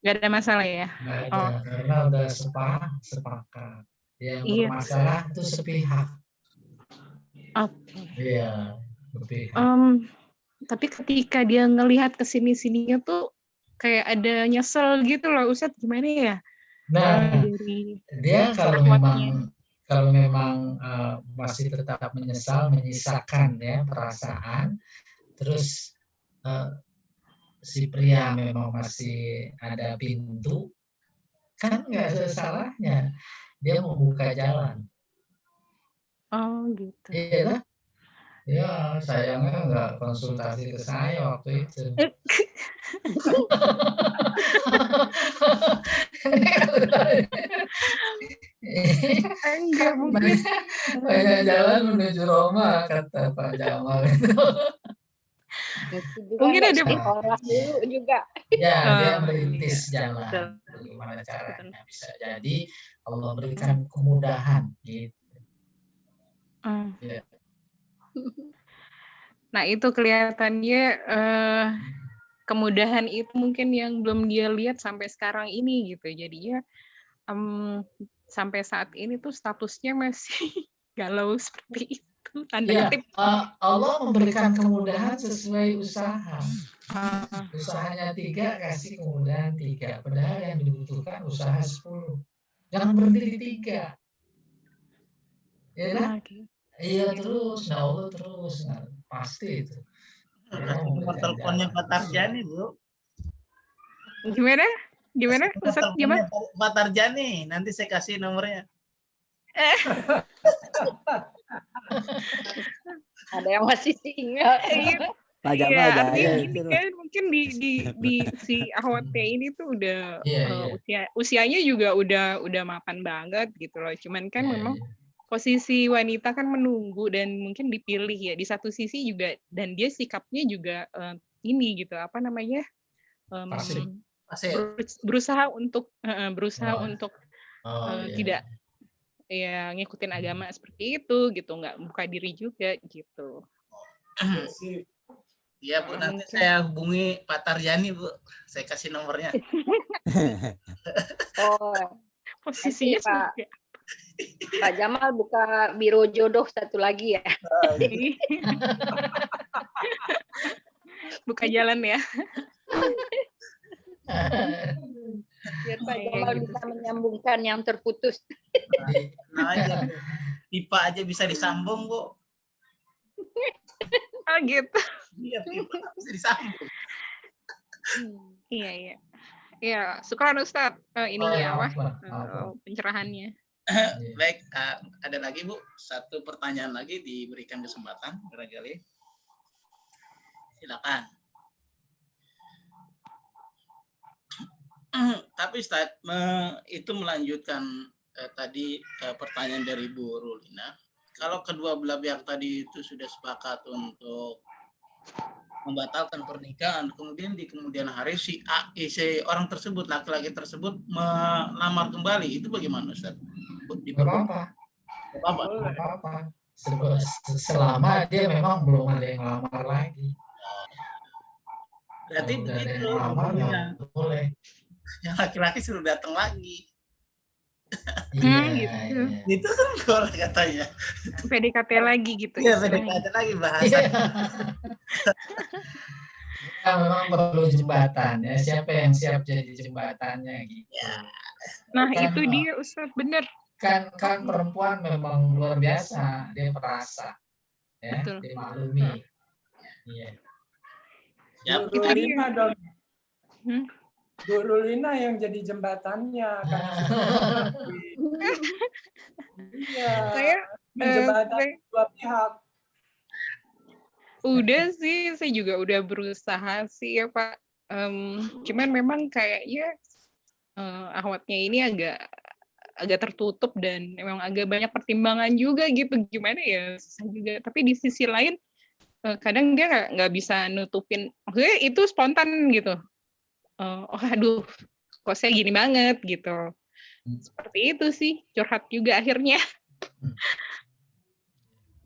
Nggak ada masalah ya? Nggak ada, karena udah sepakat. Yang bermasalah itu sepihak. Oke. Iya, sepihak. Tapi ketika dia ngelihat kesini-sininya tuh kayak ada nyesel gitu loh, Ustadz, gimana ya? Nah, dia kalau memang masih tetap menyesal, menyisakan ya perasaan, terus si pria memang masih ada pintu, kan nggak ada salahnya dia membuka jalan. Oh gitu. Iya lah. Ya, sayangnya nggak konsultasi ke saya waktu itu. Enggak mungkin. Banyak jalan menuju Roma, kata Pak Jamal. Mungkin ada sekolah dulu juga. Ya, dia merintis jalan. Bagaimana caranya bisa jadi Allah berikan kemudahan gitu. Ya. Nah itu kelihatannya kemudahan itu mungkin yang belum dia lihat sampai sekarang ini gitu. Jadinya sampai saat ini tuh statusnya masih galau seperti itu. Tanda kutip. Allah memberikan kemudahan sesuai usaha. Usahanya 3, kasih kemudahan 3. Padahal yang dibutuhkan usaha 10. Jangan berhenti di 3. Ya kan? Iya terus, Allah terus, pasti itu. Nomor teleponnya Pak Tarjani, Bu. Gimana? Ustadz gimana? Pak Tarjani, nanti saya kasih nomornya. Ada yang masih single. Pak Jamal kan mungkin di si Ahwat ini tuh udah usianya juga udah mapan banget gitu loh. Cuman kan memang posisi wanita kan menunggu dan mungkin dipilih ya di satu sisi juga, dan dia sikapnya juga ini gitu apa namanya berusaha untuk tidak ya ngikutin agama seperti itu gitu, nggak buka diri juga gitu. Iya Bu, nanti saya hubungi Pak Tarjani Bu, saya kasih nomornya. Posisinya Pak Jamal buka biro jodoh satu lagi ya. Buka jalan ya. Biar Pak Jamal bisa menyambungkan yang terputus. Nah aja, pipa aja bisa disambung Bu. Gitu. Iya, pipa bisa disambung. Iya. Iya, syukuran Ustadz pencerahannya. Baik, ada lagi Bu, satu pertanyaan lagi diberikan kesempatan barangkali. Silakan. Tapi Ustaz, itu melanjutkan tadi pertanyaan dari Bu Rulina. Kalau kedua belah pihak tadi itu sudah sepakat untuk membatalkan pernikahan, kemudian di kemudian hari si orang tersebut, laki-laki tersebut melamar kembali, itu bagaimana Ustaz? Apa-apa. Selama dia memang belum ada yang lamar lagi. Berarti begitu. Boleh. Yang laki-laki suruh datang lagi. Gitu. Itu kan boleh katanya. PDKT lagi gitu. Iya, PDKT lagi bahasa. Kita memang perlu jembatan ya. Siapa yang siap jadi jembatannya gitu. Ya. Nah, itu dia Ustadz, benar. Kan perempuan memang luar biasa, dia perasa. Ya, dia maklumi. Iya. Ya, Bu Rulina dong. Bu Rulina yang jadi jembatannya karena iya. Saya menjembatani dua pihak. Udah sih, saya juga udah berusaha sih ya Pak. Cuman memang kayaknya Ahwatnya ini agak agak tertutup dan memang agak banyak pertimbangan juga gitu, gimana ya, susah juga. Tapi di sisi lain kadang dia nggak bisa nutupin, maksudnya itu spontan gitu. Oh aduh, kok saya gini banget gitu. Seperti itu sih, curhat juga akhirnya.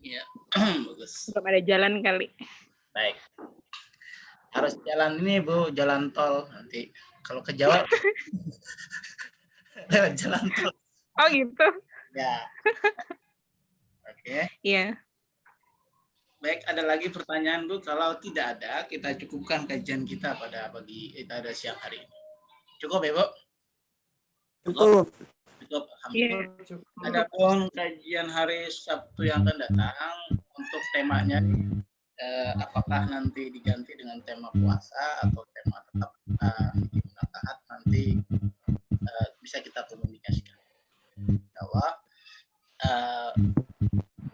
Iya, bagus. Belum ada jalan kali. Baik. Harus jalan ini Bu, jalan tol nanti. Kalau ke Jawa lewat jalan tol. Oh gitu. Ya. Oke. Iya. Baik, ada lagi pertanyaan Bu? Kalau tidak ada, kita cukupkan kajian kita pada siang hari ini. Cukup ya Bu? Cukup. Cukup. Alhamdulillah. Adapun kajian hari Sabtu yang akan datang untuk temanya apakah nanti diganti dengan tema puasa atau tema tetap munakahat, nanti bisa kita komunikasikan. Bahwa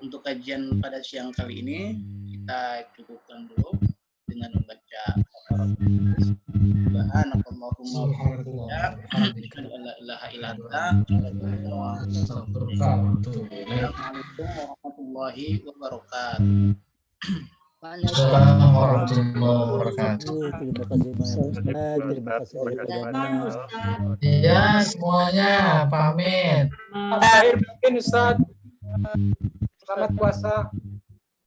untuk kajian pada siang kali ini kita cukupkan dulu dengan membaca Subhanakallahumma wa bihamdika asyhadu an la ilaha illa anta Assalamualaikum warahmatullahi wabarakatuh. Assalamualaikum warahmatullahi wabarakatuh. Terima kasih Ustaz. Terima kasih banyak. Iya, semuanya pamit. Akhir mungkin Ustaz. Selamat puasa.